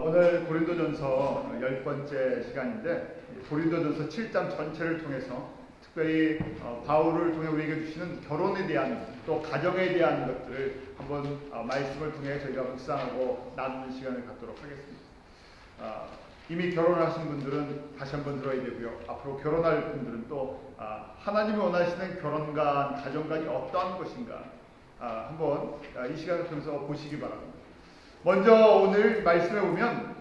오늘 고린도전서 10번째 시간인데 고린도전서 7장 전체를 통해서 특별히 바울을 통해 우리에게 주시는 결혼에 대한 또 가정에 대한 것들을 한번 말씀을 통해 저희가 묵상하고 나누는 시간을 갖도록 하겠습니다. 이미 결혼하신 분들은 다시 한번 들어야 되고요. 앞으로 결혼할 분들은 또 하나님이 원하시는 결혼관, 가정관이 어떠한 것인가 한번 이 시간을 통해서 보시기 바랍니다. 먼저 오늘 말씀에 보면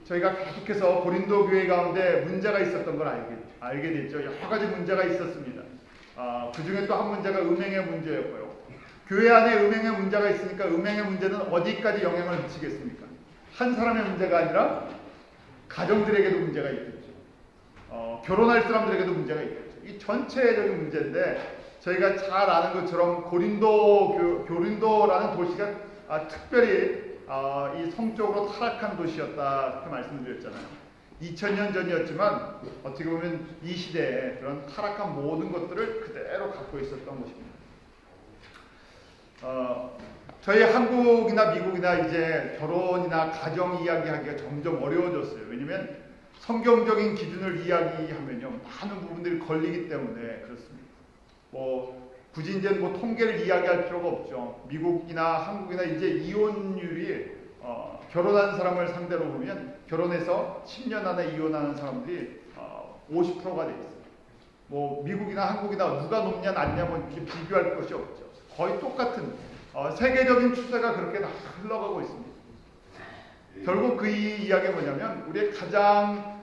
저희가 계속해서 고린도 교회 가운데 문제가 있었던 걸 알게 됐죠. 여러 가지 문제가 있었습니다. 그 중에 또 한 문제가 음행의 문제였고요. 교회 안에 음행의 문제가 있으니까 음행의 문제는 어디까지 영향을 미치겠습니까? 한 사람의 문제가 아니라 가정들에게도 문제가 있겠죠. 결혼할 사람들에게도 문제가 있겠죠. 이 전체적인 문제인데 저희가 잘 아는 것처럼 고린도라는 도시가 특별히 이 성적으로 타락한 도시였다 그렇게 말씀드렸잖아요. 2000년 전이었지만 어떻게 보면 이 시대에 그런 타락한 모든 것들을 그대로 갖고 있었던 것입니다. 저희 한국이나 미국이나 이제 결혼이나 가정 이야기하기가 점점 어려워졌어요. 왜냐하면 성경적인 기준을 이야기하면요 많은 부분들이 걸리기 때문에 그렇습니다. 굳이 이제 통계를 이야기할 필요가 없죠. 미국이나 한국이나 이제 이혼율이 결혼한 사람을 상대로 보면 결혼해서 10년 안에 이혼하는 사람들이 50%가 돼 있어요. 미국이나 한국이나 누가 높냐 낮냐면 비교할 것이 없죠. 거의 똑같은 세계적인 추세가 그렇게 다 흘러가고 있습니다. 결국 그 이야기가 뭐냐면 우리의 가장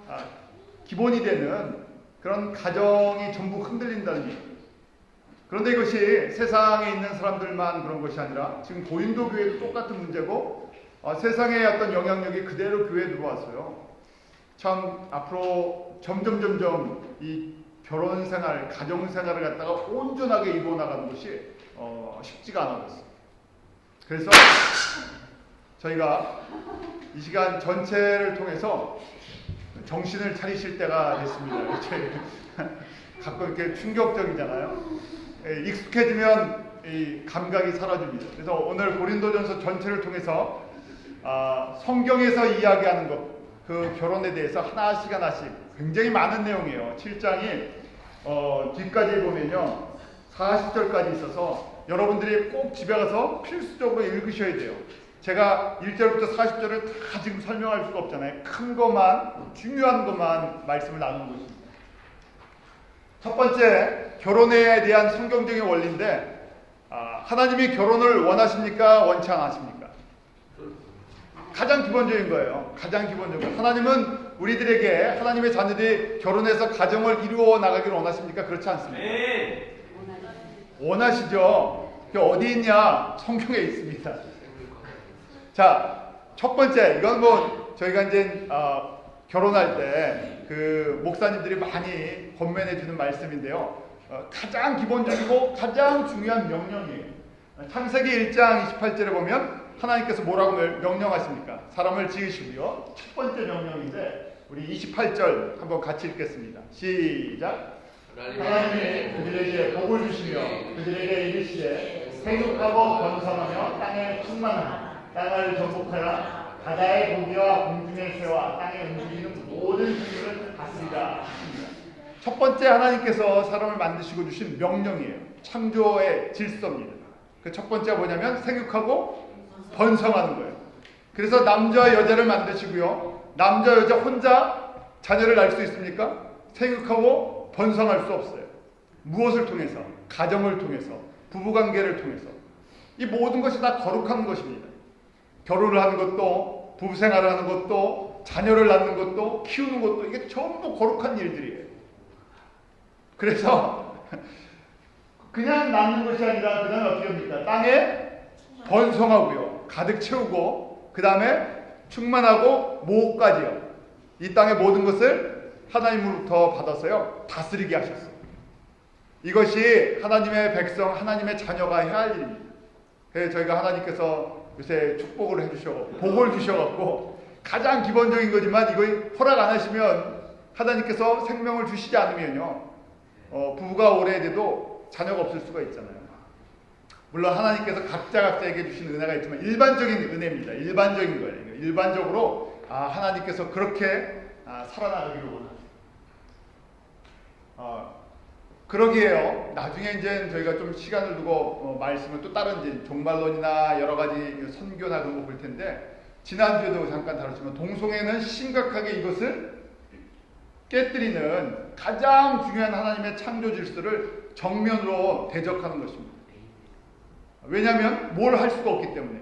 기본이 되는 그런 가정이 전부 흔들린다는 얘기예요. 그런데 이것이 세상에 있는 사람들만 그런 것이 아니라 지금 고린도 교회도 똑같은 문제고 세상의 어떤 영향력이 그대로 교회에 들어왔어요. 참 앞으로 점점 이 결혼 생활, 가정 생활을 갖다가 온전하게 이루어나가는 것이 쉽지가 않아졌어요. 그래서 저희가 이 시간 전체를 통해서 정신을 차리실 때가 됐습니다. 가끔 이렇게 충격적이잖아요. 익숙해지면 이 감각이 사라집니다. 그래서 오늘 고린도전서 전체를 통해서 성경에서 이야기하는 것, 그 결혼에 대해서 하나씩 굉장히 많은 내용이에요. 7장이 뒤까지 보면요 40절까지 있어서 여러분들이 꼭 집에 가서 필수적으로 읽으셔야 돼요. 제가 1절부터 40절을 다 지금 설명할 수가 없잖아요. 큰 것만, 중요한 것만 말씀을 나누는 것입니다. 첫 번째, 결혼에 대한 성경적인 원리인데 하나님이 결혼을 원하십니까? 원치 않으십니까? 가장 기본적인 거예요. 가장 기본적인. 하나님은 우리들에게 하나님의 자녀들이 결혼해서 가정을 이루어 나가기를 원하십니까? 그렇지 않습니까? 네. 원하시죠. 그게 어디 있냐? 성경에 있습니다. 자, 첫 번째, 이건 저희가 이제 결혼할 때 그 목사님들이 많이 권면해 주는 말씀인데요. 가장 기본적이고 가장 중요한 명령이에요. 창세기 1장 28절에 보면 하나님께서 뭐라고 명령하십니까? 사람을 지으시고요. 첫 번째 명령인데 우리 28절 한번 같이 읽겠습니다. 시작. 하나님이 그들에게 복을 주시며 그들에게 이르시되 생육하고 번성하며 땅에 충만하라. 땅을 정복하라. 바다의 고기와 공중의 새와 땅에 움직이는 모든 생물을 다스리라. 첫 번째 하나님께서 사람을 만드시고 주신 명령이에요. 창조의 질서입니다. 그 첫 번째가 뭐냐면 생육하고 번성하는 거예요. 그래서 남자와 여자를 만드시고요. 남자 여자 혼자 자녀를 낳을 수 있습니까? 생육하고 번성할 수 없어요. 무엇을 통해서? 가정을 통해서, 부부관계를 통해서. 이 모든 것이 다 거룩한 것입니다. 결혼을 하는 것도, 부부생활을 하는 것도, 자녀를 낳는 것도, 키우는 것도 이게 전부 거룩한 일들이에요. 그래서 그냥 낳는 것이 아니라 그 다음에 어떻게 합니까? 땅에 번성하고요. 가득 채우고 그 다음에 충만하고 모까지요. 이 땅의 모든 것을 하나님으로부터 받아서요. 다스리게 하셨어요. 이것이 하나님의 백성, 하나님의 자녀가 해야 할 일입니다. 그래서 저희가 하나님께서 요새 축복을 해주셔서 복을 주셔갖고 가장 기본적인 거지만 이거 허락 안 하시면 하나님께서 생명을 주시지 않으면요 부부가 오래돼도 자녀가 없을 수가 있잖아요. 물론 하나님께서 각자에게 주신 은혜가 있지만 일반적인 은혜입니다. 일반적인 거예요. 일반적으로 하나님께서 그렇게 살아나가기를 원하세요. 그러기에요. 나중에 이제 저희가 좀 시간을 두고 말씀을 또 다른 이제 종말론이나 여러 가지 선교나 그런 거 볼 텐데, 지난주에도 잠깐 다뤘지만 동성애는 심각하게 이것을 깨뜨리는 가장 중요한 하나님의 창조 질서를 정면으로 대적하는 것입니다. 왜냐하면 뭘 할 수가 없기 때문에.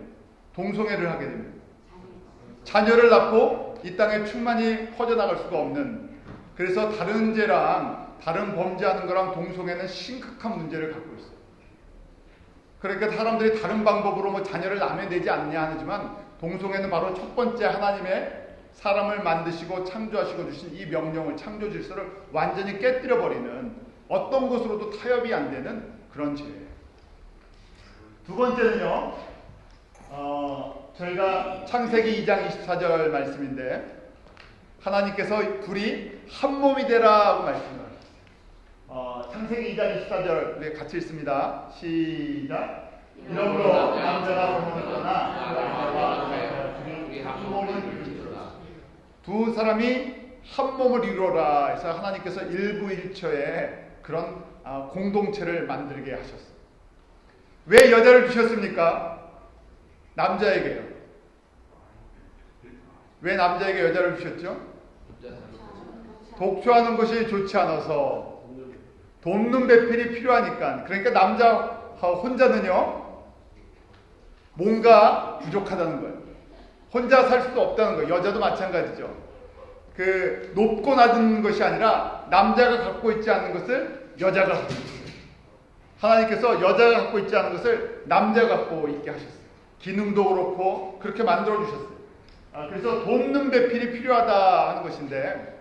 동성애를 하게 됩니다. 자녀를 낳고 이 땅에 충만히 퍼져나갈 수가 없는, 그래서 다른 죄랑 다른 범죄하는 거랑 동성애는 심각한 문제를 갖고 있어요. 그러니까 사람들이 다른 방법으로 뭐 자녀를 낳으면 되지 않냐 하지만, 동성애는 바로 첫 번째 하나님의 사람을 만드시고 창조하시고 주신 이 명령을, 창조 질서를 완전히 깨뜨려버리는, 어떤 것으로도 타협이 안 되는 그런 죄예요. 두 번째는요, 저희가 창세기 2장 24절 말씀인데, 하나님께서 둘이 한 몸이 되라고 말씀을 하셨어요. 창세기 2장 24절 같이 읽습니다. 시작. 이러므로 남자가 본을 떠나 둘이 한 몸을 이루라. 두 사람이 한 몸을 이루어라 해서 하나님께서 일부일처에 그런 공동체를 만들게 하셨어요. 왜 여자를 주셨습니까? 남자에게요. 왜 남자에게 여자를 주셨죠? 독초하는 것이 좋지 않아서, 돕는 배필이 필요하니까. 그러니까 남자 혼자는요, 뭔가 부족하다는 거예요. 혼자 살 수도 없다는 거예요. 여자도 마찬가지죠. 그 높고 낮은 것이 아니라 남자가 갖고 있지 않는 것을 여자가 갖고 있어요. 하나님께서 여자가 갖고 있지 않은 것을 남자가 갖고 있게 하셨어요. 기능도 그렇고 그렇게 만들어 주셨어요. 그래서 돕는 배필이 필요하다 하는 것인데,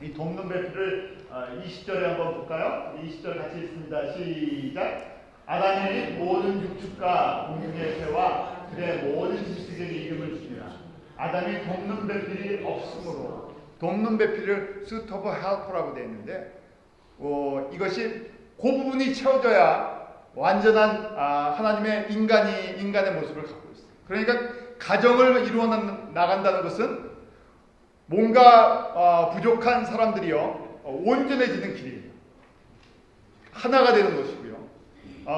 이 돕는 배필을 20절에 한번 볼까요? 20절 같이 읽습니다. 시작. 아담이 모든 육축과 공중의 새와 들의 모든 짐승에게 이름을 주니라. 아담이 돕는 배필이 없으므로, 돕는 배필을 suitable helper라고 되어 있는데, 이것이 그 부분이 채워져야 완전한 하나님의 인간의 모습을 갖고 있어요. 그러니까 가정을 이루어 나간다는 것은 뭔가 부족한 사람들이요, 온전해지는 길이에요. 하나가 되는 것이고요.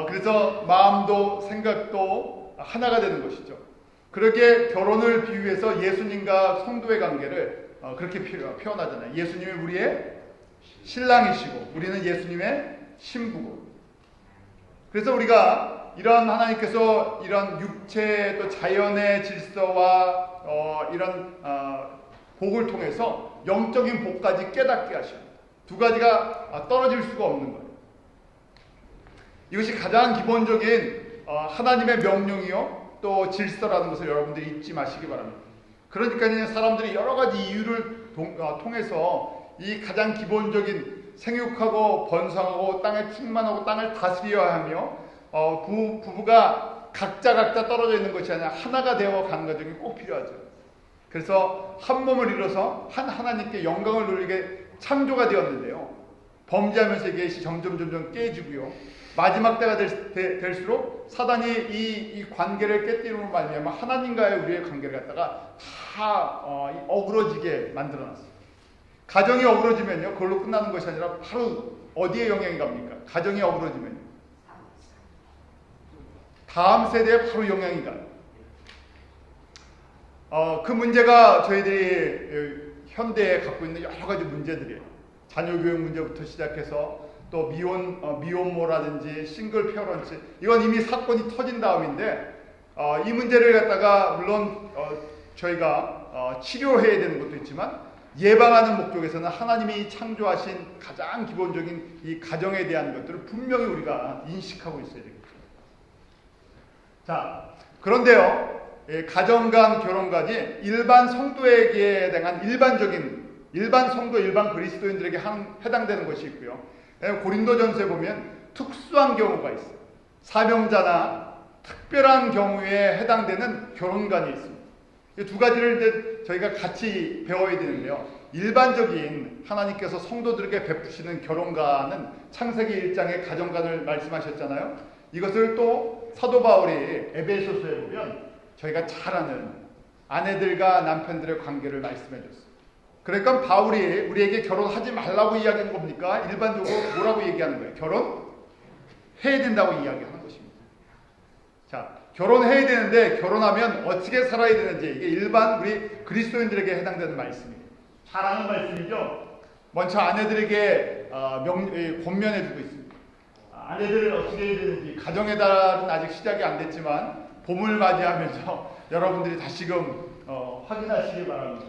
그래서 마음도 생각도 하나가 되는 것이죠. 그렇게 결혼을 비유해서 예수님과 성도의 관계를 그렇게 표현하잖아요. 예수님이 우리의 신랑이시고 우리는 예수님의 신부고. 그래서 우리가 이런 하나님께서 이런 육체 또 자연의 질서와 이런 복을 통해서 영적인 복까지 깨닫게 하십니다. 두 가지가 떨어질 수가 없는 거예요. 이것이 가장 기본적인 하나님의 명령이요, 또 질서라는 것을 여러분들이 잊지 마시기 바랍니다. 그러니까 사람들이 여러 가지 이유를 통해서 이 가장 기본적인 생육하고 번성하고 땅에 충만하고 땅을 다스려야 하며, 부부가 각자 떨어져 있는 것이 아니라 하나가 되어 가는 과정이 꼭 필요하죠. 그래서 한 몸을 이뤄서 한 하나님께 영광을 돌리게 창조가 되었는데요, 범죄하면서 이게 점점 깨지고요, 마지막 때가 될수록 사단이 이 관계를 깨뜨림으로 말미암아 하나님과의 우리의 관계를 갖다가 다 어그러지게 만들어놨어요. 가정이 어그러지면요, 그걸로 끝나는 것이 아니라 바로 어디에 영향이 갑니까? 가정이 어그러지면요, 다음 세대에 바로 영향이 가요. 그 문제가 저희들이 현대에 갖고 있는 여러 가지 문제들이에요. 자녀교육 문제부터 시작해서 또 미혼모라든지 싱글 페어런트, 이건 이미 사건이 터진 다음인데, 이 문제를 갖다가 물론 저희가 치료해야 되는 것도 있지만, 예방하는 목적에서는 하나님이 창조하신 가장 기본적인 이 가정에 대한 것들을 분명히 우리가 인식하고 있어야 되겠죠. 자, 그런데요, 가정 간 결혼까지 일반 성도에게 대한 일반 성도, 일반 그리스도인들에게 해당되는 것이 있고요. 고린도전서에 보면 특수한 경우가 있어요. 사명자나 특별한 경우에 해당되는 결혼관이 있습니다. 이 두 가지를 이제 저희가 같이 배워야 되는데요. 일반적인 하나님께서 성도들에게 베푸시는 결혼관은 창세기 1장의 가정관을 말씀하셨잖아요. 이것을 또 사도 바울이 에베소서에 보면 저희가 잘 아는 아내들과 남편들의 관계를 말씀해 줬어요. 그러니까 바울이 우리에게 결혼하지 말라고 이야기하는 겁니까? 일반적으로 뭐라고 얘기하는 거예요? 결혼해야 된다고 이야기하는 것입니다. 자, 결혼해야 되는데 결혼하면 어떻게 살아야 되는지 이게 일반 우리 그리스도인들에게 해당되는 말씀이에요. 잘 아는 말씀이죠. 먼저 아내들에게 권면해 주고 있습니다. 아내들을 어떻게 해야 되는지 가정의 달은 아직 시작이 안 됐지만 봄을 맞이하면서 여러분들이 다시금 확인하시기 바랍니다.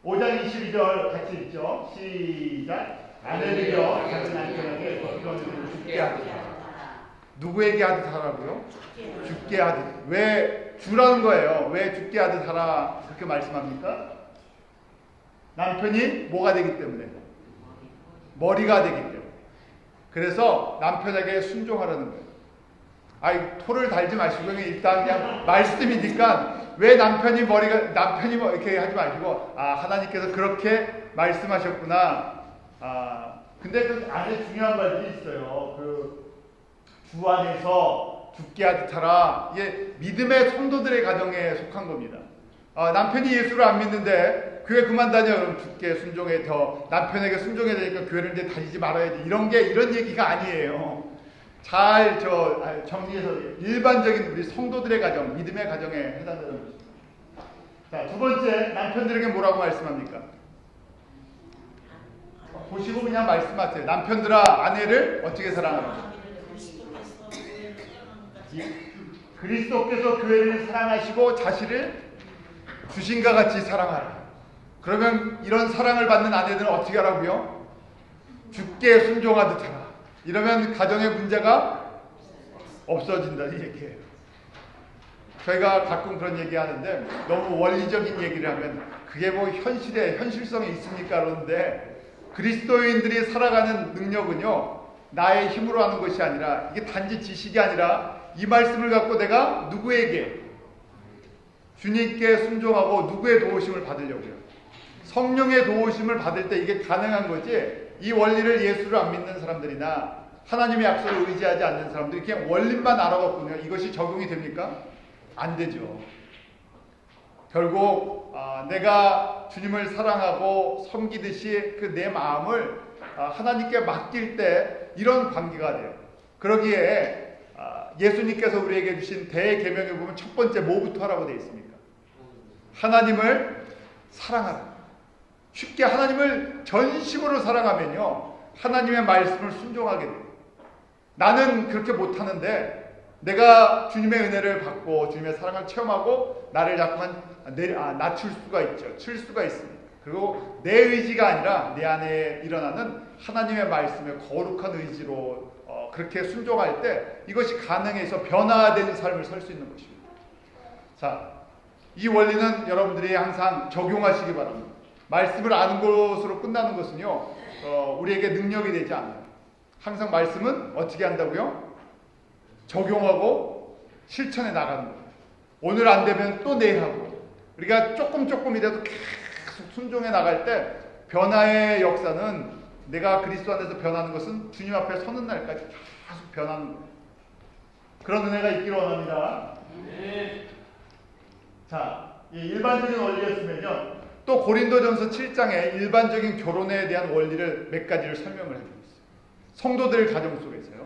5장 22절 같이 읽죠. 시작. 아내들여 자기 남편에게 걱정을 죽게 하듯 누구에게 하듯 하라고요? 죽게 하듯. 왜 주라는 거예요? 왜 죽게 하듯 하라 그렇게 말씀합니까? 남편이 뭐가 되기 때문에? 머리가 되기 때문에. 그래서 남편에게 순종하라는 거예요. 아이 토를 달지 마시고 일단 그냥 말씀이니까 왜 남편이 뭐 이렇게 하지 마시고 하나님께서 그렇게 말씀하셨구나. 근데 그 안에 중요한 말이 있어요. 그 주 안에서 죽게 하듯 하라. 이게 믿음의 성도들의 가정에 속한 겁니다. 남편이 예수를 안 믿는데 교회 그만 다녀. 그럼 죽게 순종해. 더 남편에게 순종해야 되니까 교회를 이제 다니지 말아야지. 이런 얘기가 아니에요. 잘 정리해서 일반적인 우리 성도들의 가정, 믿음의 가정에 해당되는 것입니다. 자, 두 번째, 남편들에게 뭐라고 말씀합니까? 보시고 그냥 말씀하세요. 남편들아, 아내를 어떻게 사랑하라? 그리스도께서 교회를 사랑하시고 자신을 주신과 같이 사랑하라. 그러면 이런 사랑을 받는 아내들은 어떻게 하라고요? 죽게 순종하듯 하라. 이러면 가정의 문제가 없어진다는 얘기예요. 저희가 가끔 그런 얘기 하는데 너무 원리적인 얘기를 하면 그게 뭐 현실성이 있습니까? 그런데 그리스도인들이 살아가는 능력은요, 나의 힘으로 하는 것이 아니라 이게 단지 지식이 아니라 이 말씀을 갖고 내가 누구에게? 주님께 순종하고 누구의 도우심을 받으려고요? 성령의 도우심을 받을 때 이게 가능한 거지. 이 원리를 예수를 안 믿는 사람들이나 하나님의 약속을 의지하지 않는 사람들이 그냥 원리만 알아봤군요. 이것이 적용이 됩니까? 안 되죠. 결국 내가 주님을 사랑하고 섬기듯이 그 내 마음을 하나님께 맡길 때 이런 관계가 돼요. 그러기에 예수님께서 우리에게 주신 대계명에 보면 첫 번째 뭐부터 하라고 되어 있습니까? 하나님을 사랑하라. 쉽게 하나님을 전심으로 사랑하면요, 하나님의 말씀을 순종하게 돼요. 나는 그렇게 못하는데 내가 주님의 은혜를 받고 주님의 사랑을 체험하고 나를 자꾸만 낮출 수가 있죠. 칠 수가 있습니다. 그리고 내 의지가 아니라 내 안에 일어나는 하나님의 말씀에 거룩한 의지로 그렇게 순종할 때 이것이 가능해서 변화된 삶을 살 수 있는 것입니다. 자, 이 원리는 여러분들이 항상 적용하시기 바랍니다. 말씀을 아는 것으로 끝나는 것은요, 우리에게 능력이 되지 않아요. 항상 말씀은 어떻게 한다고요? 적용하고 실천해 나가는 거예요. 오늘 안 되면 또 내일 하고. 우리가 조금이라도 계속 순종해 나갈 때 변화의 역사는 내가 그리스도 안에서 변하는 것은 주님 앞에 서는 날까지 계속 변하는 거예요. 그런 은혜가 있기를 원합니다. 자, 이 일반적인 원리였으면요, 또 고린도전서 7장에 일반적인 결혼에 대한 원리를 몇 가지를 설명을 해주고 있어요. 성도들 가정 속에서요.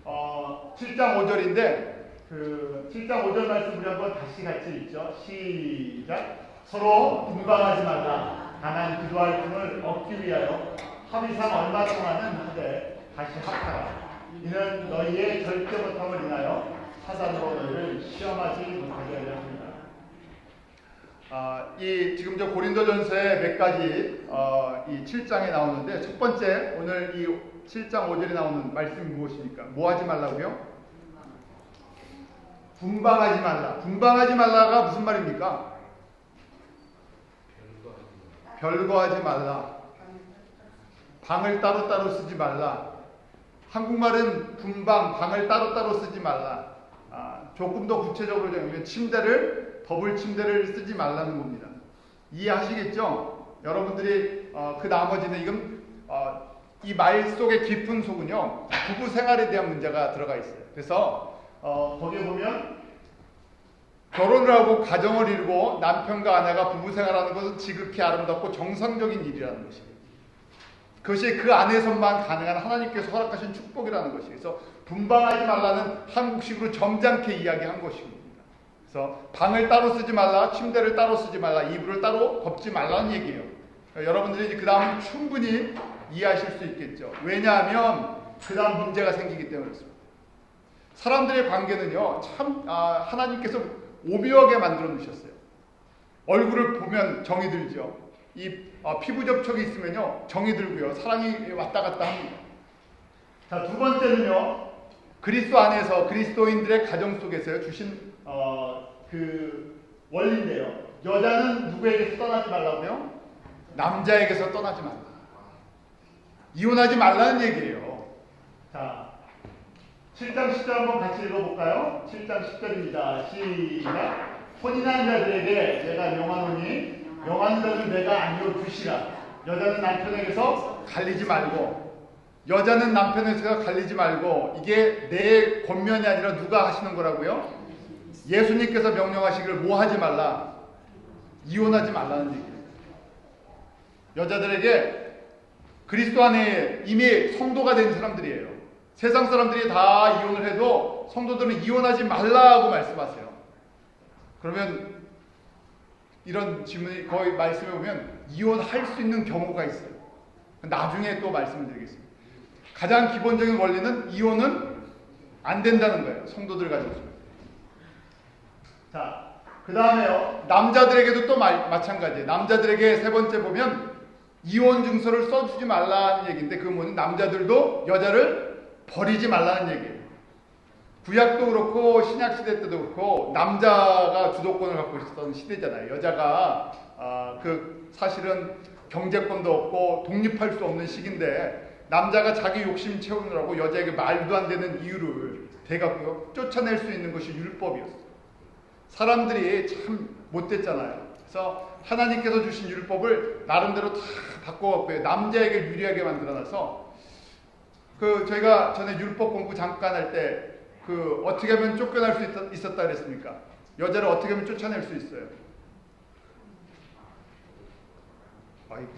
7장 5절인데 그 7장 5절 말씀 우리 한번 다시 같이 읽죠. 시작. 서로 분방하지 말라. 다만 기도할 틈을 얻기 위하여 합의상 얼마 동안은 하되 다시 합하라. 이는 너희의 절대 못함을 인하여 사단으로 너희를 시험하지 못하게 하려 합니다. 지금 저 고린도전서의 몇 가지 이 7장에 나오는데 첫 번째 오늘 이 7장 5절에 나오는 말씀이 무엇입니까? 뭐 하지 말라고요? 분방하지 말라. 분방하지 말라가 무슨 말입니까? 별거하지 말라. 방을 따로따로 쓰지 말라. 한국말은 분방, 방을 따로따로 쓰지 말라. 조금 더 구체적으로 정하면 더블 침대를 쓰지 말라는 겁니다. 이해하시겠죠? 여러분들이 그 나머지는 이건 이 말 속의 깊은 속은요, 부부 생활에 대한 문제가 들어가 있어요. 그래서 거기에 보면 결혼을 하고 가정을 이루고 남편과 아내가 부부 생활하는 것은 지극히 아름답고 정상적인 일이라는 것이에요. 그것이 그 안에서만 가능한 하나님께서 허락하신 축복이라는 것이에요. 그래서 분방하지 말라는 한국식으로 점잖게 이야기한 것입니다. 그래서 방을 따로 쓰지 말라, 침대를 따로 쓰지 말라, 이불을 따로 덮지 말라는 얘기예요. 여러분들이 그 다음 충분히 이해하실 수 있겠죠. 왜냐하면 그 다음 문제가 생기기 때문에 그렇습니다. 사람들의 관계는요, 참 하나님께서 오묘하게 만들어 놓으셨어요. 얼굴을 보면 정이 들죠. 이 피부 접촉이 있으면요, 정이 들고요, 사랑이 왔다 갔다 합니다. 자, 두 번째는요, 그리스도 안에서 그리스도인들의 가정 속에서 주신 그 원리인데요. 여자는 누구에게서 떠나지 말라고요? 남자에게서 떠나지 말라. 이혼하지 말라는 얘기예요. 자, 7장 10절 한번 같이 읽어볼까요? 7장 10절입니다. 시작. 혼인한 자들에게 내가 명하노니 명하는 자는 내가 아니요 주시라. 여자는 남편에게서 갈리지 말고, 여자는 남편에게서 갈리지 말고, 이게 내 권면이 아니라 누가 하시는 거라고요? 예수님께서 명령하시기를 뭐 하지 말라? 이혼하지 말라는 얘기예요. 여자들에게 그리스도 안에 이미 성도가 된 사람들이에요. 세상 사람들이 다 이혼을 해도 성도들은 이혼하지 말라고 말씀하세요. 그러면 이런 질문이 거의 말씀에 보면 이혼할 수 있는 경우가 있어요. 나중에 또 말씀을 드리겠습니다. 가장 기본적인 원리는 이혼은 안 된다는 거예요. 성도들 가정 속에. 자, 그 다음에요. 남자들에게도 또 마찬가지예요. 남자들에게 세 번째 보면 이혼 증서를 써주지 말라는 얘기인데, 그건 뭐냐면 남자들도 여자를 버리지 말라는 얘기예요. 구약도 그렇고 신약시대 때도 그렇고 남자가 주도권을 갖고 있었던 시대잖아요. 여자가 사실은 경제권도 없고 독립할 수 없는 시기인데, 남자가 자기 욕심 채우느라고 여자에게 말도 안 되는 이유를 대갖고요, 쫓아낼 수 있는 것이 율법이었어요. 사람들이 참 못됐잖아요. 그래서 하나님께서 주신 율법을 나름대로 다 바꿔갖고요, 남자에게 유리하게 만들어놔서, 저희가 전에 율법 공부 잠깐 할 때 어떻게 하면 쫓겨날 수 있었다 그랬습니까? 여자를 어떻게 하면 쫓아낼 수 있어요?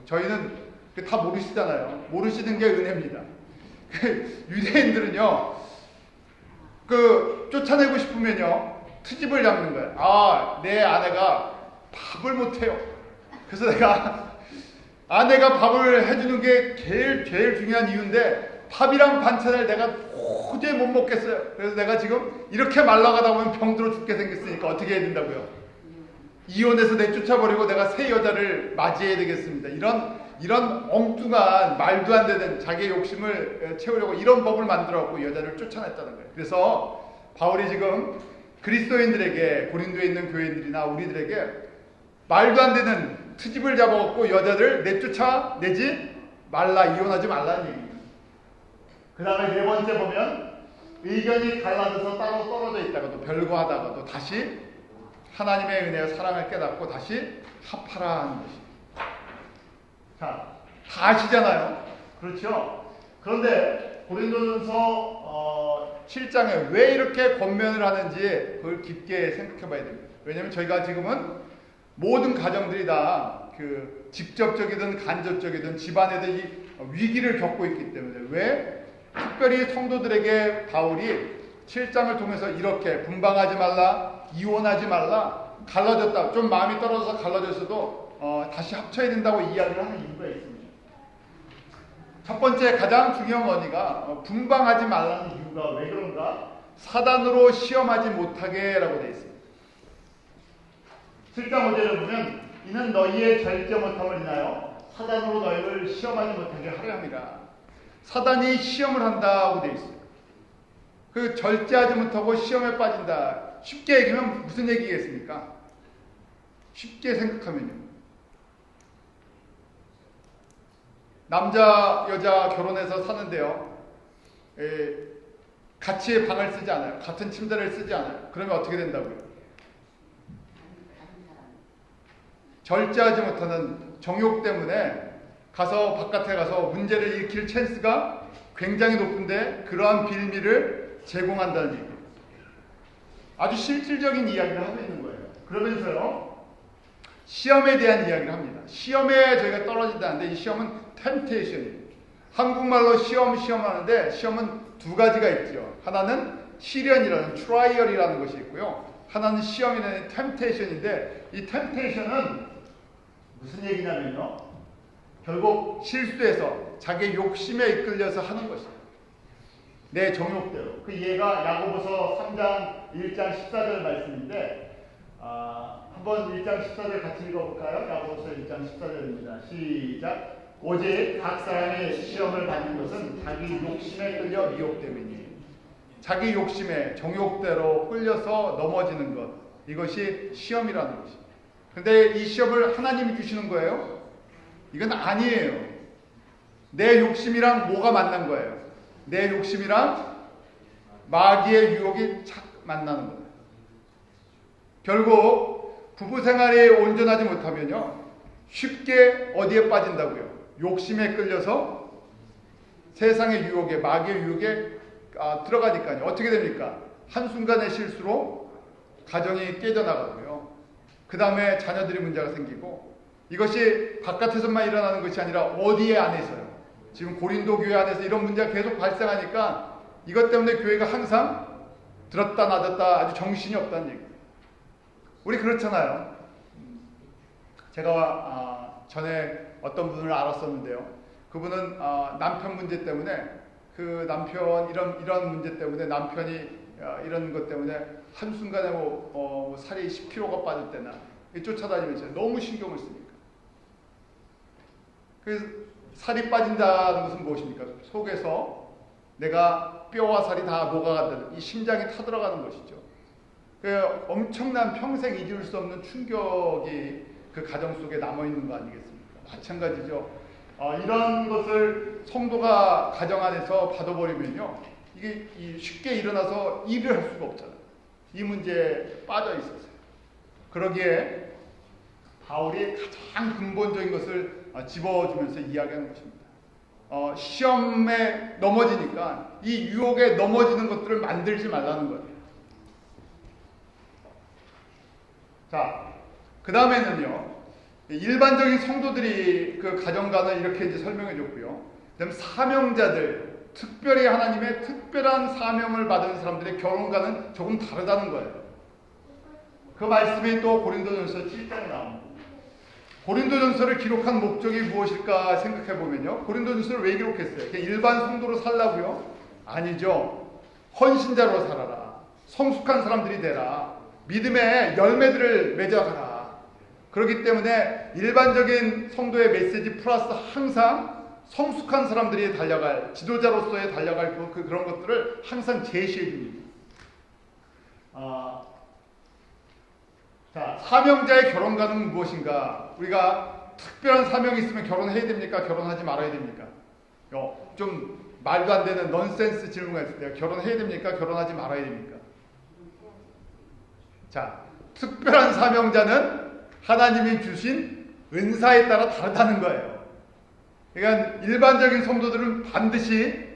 저희는 다 모르시잖아요. 모르시는 게 은혜입니다. 유대인들은요, 쫓아내고 싶으면요, 트집을 잡는 거예요. 내 아내가 밥을 못해요. 그래서 아내가 밥을 해주는 게 제일 중요한 이유인데, 밥이랑 반찬을 내가 도저히 못 먹겠어요. 그래서 내가 지금 이렇게 말라가다 보면 병들어 죽게 생겼으니까 어떻게 해야 된다고요? 이혼해서 내쫓아버리고 내가 새 여자를 맞이해야 되겠습니다. 이런 엉뚱한 말도 안 되는 자기의 욕심을 채우려고 이런 법을 만들어갖고 여자를 쫓아냈다는 거예요. 그래서 바울이 지금 그리스도인들에게, 고린도에 있는 교인들이나 우리들에게 말도 안 되는 트집을 잡아갖고 여자를 내쫓아내지 말라, 이혼하지 말라는 얘기입니다. 그 다음에 네 번째 보면 의견이 갈라져서 따로 떨어져 있다가도 별거하다가도 다시 하나님의 은혜와 사랑을 깨닫고 다시 합하라 하는 것입니다. 자, 다 아시잖아요. 그렇죠? 그런데 고린도전서 7장에 왜 이렇게 권면을 하는지 그걸 깊게 생각해 봐야 됩니다. 왜냐하면 저희가 지금은 모든 가정들이 다 직접적이든 간접적이든 집안에도 이 위기를 겪고 있기 때문에, 왜 특별히 성도들에게 바울이 7장을 통해서 이렇게 분방하지 말라, 이혼하지 말라, 갈라졌다, 좀 마음이 떨어져서 갈라졌어도 다시 합쳐야 된다고 이야기를 하는 이유가 있습니다. 첫 번째 가장 중요한 원리가 분방하지 말라는 이유가 왜 그런가? 사단으로 시험하지 못하게 라고 되어 있습니다. 7장 5절을 보면 이는 너희의 절제 못함을 인하여 사단으로 너희를 시험하지 못하게 하려 함이라. 사단이 시험을 한다고 되어 있어요. 절제하지 못하고 시험에 빠진다. 쉽게 얘기하면 무슨 얘기겠습니까? 쉽게 생각하면요, 남자 여자 결혼해서 사는데요, 같이 방을 쓰지 않아요. 같은 침대를 쓰지 않아요. 그러면 어떻게 된다고요? 절제하지 못하는 정욕 때문에 바깥에 가서 문제를 일으킬 찬스가 굉장히 높은데, 그러한 빌미를 제공한다는 얘기예요. 아주 실질적인 이야기를 하고 있는 거예요. 그러면서요, 시험에 대한 이야기를 합니다. 시험에 저희가 떨어진다는데 이 시험은 템테이션이에요. 한국말로 시험 하는데 시험은 두 가지가 있죠. 하나는 시련이라는 트라이얼이라는 것이 있고요. 하나는 시험이라는 템테이션인데 이 템테이션은 무슨 얘기냐면요. 결국 실수해서 자기 욕심에 이끌려서 하는 것이에요. 내 정욕대로. 그 예가 야고보서 3장 1장 14절 말씀인데 한번 1장 14절 같이 읽어볼까요? 야고보서 1장 14절입니다. 시작. 오직 각 사람이 시험을 받는 것은 자기 욕심에 끌려 미혹됨이니 자기 욕심에 정욕대로 끌려서 넘어지는 것, 이것이 시험이라는 것입니다. 그런데 이 시험을 하나님이 주시는 거예요? 이건 아니에요. 내 욕심이랑 뭐가 만난 거예요? 내 욕심이랑 마귀의 유혹이 착 만나는 거예요. 결국 부부 생활이 온전하지 못하면요, 쉽게 어디에 빠진다고요? 욕심에 끌려서 세상의 유혹에, 마귀의 유혹에 들어가니까요. 어떻게 됩니까? 한순간의 실수로 가정이 깨져나가고요. 그 다음에 자녀들이 문제가 생기고, 이것이 바깥에서만 일어나는 것이 아니라 어디에 안에서요. 지금 고린도 교회 안에서 이런 문제가 계속 발생하니까 이것 때문에 교회가 항상 들었다 놔뒀다 아주 정신이 없다는 얘기예요. 우리 그렇잖아요. 제가 전에 어떤 분을 알았었는데요. 그분은 남편 문제 때문에 그 남편 이런 문제 때문에 남편이 이런 것 때문에 한순간에 살이 10kg가 빠질 때나 쫓아다니면서 너무 신경을 쓰니까. 그래서 살이 빠진다는 것은 무엇입니까? 속에서 내가 뼈와 살이 다 녹아간다는 이 심장이 타들어가는 것이죠. 그 엄청난 평생 잊을 수 없는 충격이 그 가정 속에 남아있는 거 아니겠습니까? 마찬가지죠. 이런 것을 성도가 가정 안에서 받아버리면요, 이게 쉽게 일어나서 일을 할 수가 없잖아요. 이 문제에 빠져 있었어요. 그러기에 바울이 가장 근본적인 것을 집어주면서 이야기하는 것입니다. 시험에 넘어지니까 이 유혹에 넘어지는 것들을 만들지 말라는 거예요. 자, 그 다음에는요, 일반적인 성도들이 그 가정관을 이렇게 이제 설명해 줬고요. 그다음 사명자들, 특별히 하나님의 특별한 사명을 받은 사람들의 결혼과는 조금 다르다는 거예요. 그 말씀이 또 고린도전서 7장에 나옵니다. 고린도전서를 기록한 목적이 무엇일까 생각해 보면요, 고린도전서를 왜 기록했어요? 그냥 일반 성도로 살라고요? 아니죠. 헌신자로 살아라. 성숙한 사람들이 되라. 믿음의 열매들을 맺어가라. 그렇기 때문에 일반적인 성도의 메시지 플러스 항상 성숙한 사람들이 달려갈, 지도자로서의 달려갈 그런 것들을 항상 제시해 줍니다. 자, 사명자의 결혼관은 무엇인가? 우리가 특별한 사명이 있으면 결혼해야 됩니까? 결혼하지 말아야 됩니까? 좀 말도 안 되는 넌센스 질문가 있을 때 결혼해야 됩니까? 결혼하지 말아야 됩니까? 자, 특별한 사명자는 하나님이 주신 은사에 따라 다르다는 거예요. 그러니까 일반적인 성도들은 반드시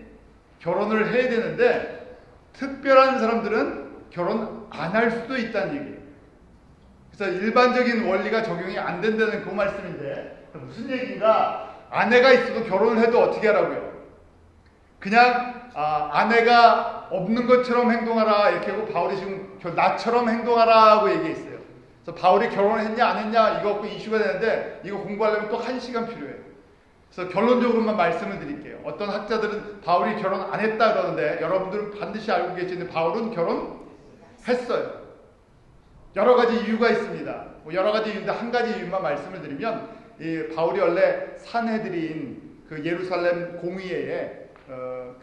결혼을 해야 되는데 특별한 사람들은 결혼 안 할 수도 있다는 얘기예요. 그래서 일반적인 원리가 적용이 안 된다는 그 말씀인데 무슨 얘기인가? 아내가 있어도 결혼을 해도 어떻게 하라고요? 그냥 아내가 없는 것처럼 행동하라 이렇게 하고 바울이 지금 나처럼 행동하라고 얘기했어요. 그래서 바울이 결혼을 했냐 안 했냐 이거 갖고 이슈가 되는데 이거 공부하려면 또 1시간 필요해요. 그래서 결론적으로만 말씀을 드릴게요. 어떤 학자들은 바울이 결혼 안 했다 그러는데 여러분들은 반드시 알고 계시는데 바울은 결혼했어요. 여러 가지 이유가 있습니다. 여러 가지 이유인데 한 가지 이유만 말씀을 드리면 이 바울이 원래 산헤드린 그 예루살렘 공의회의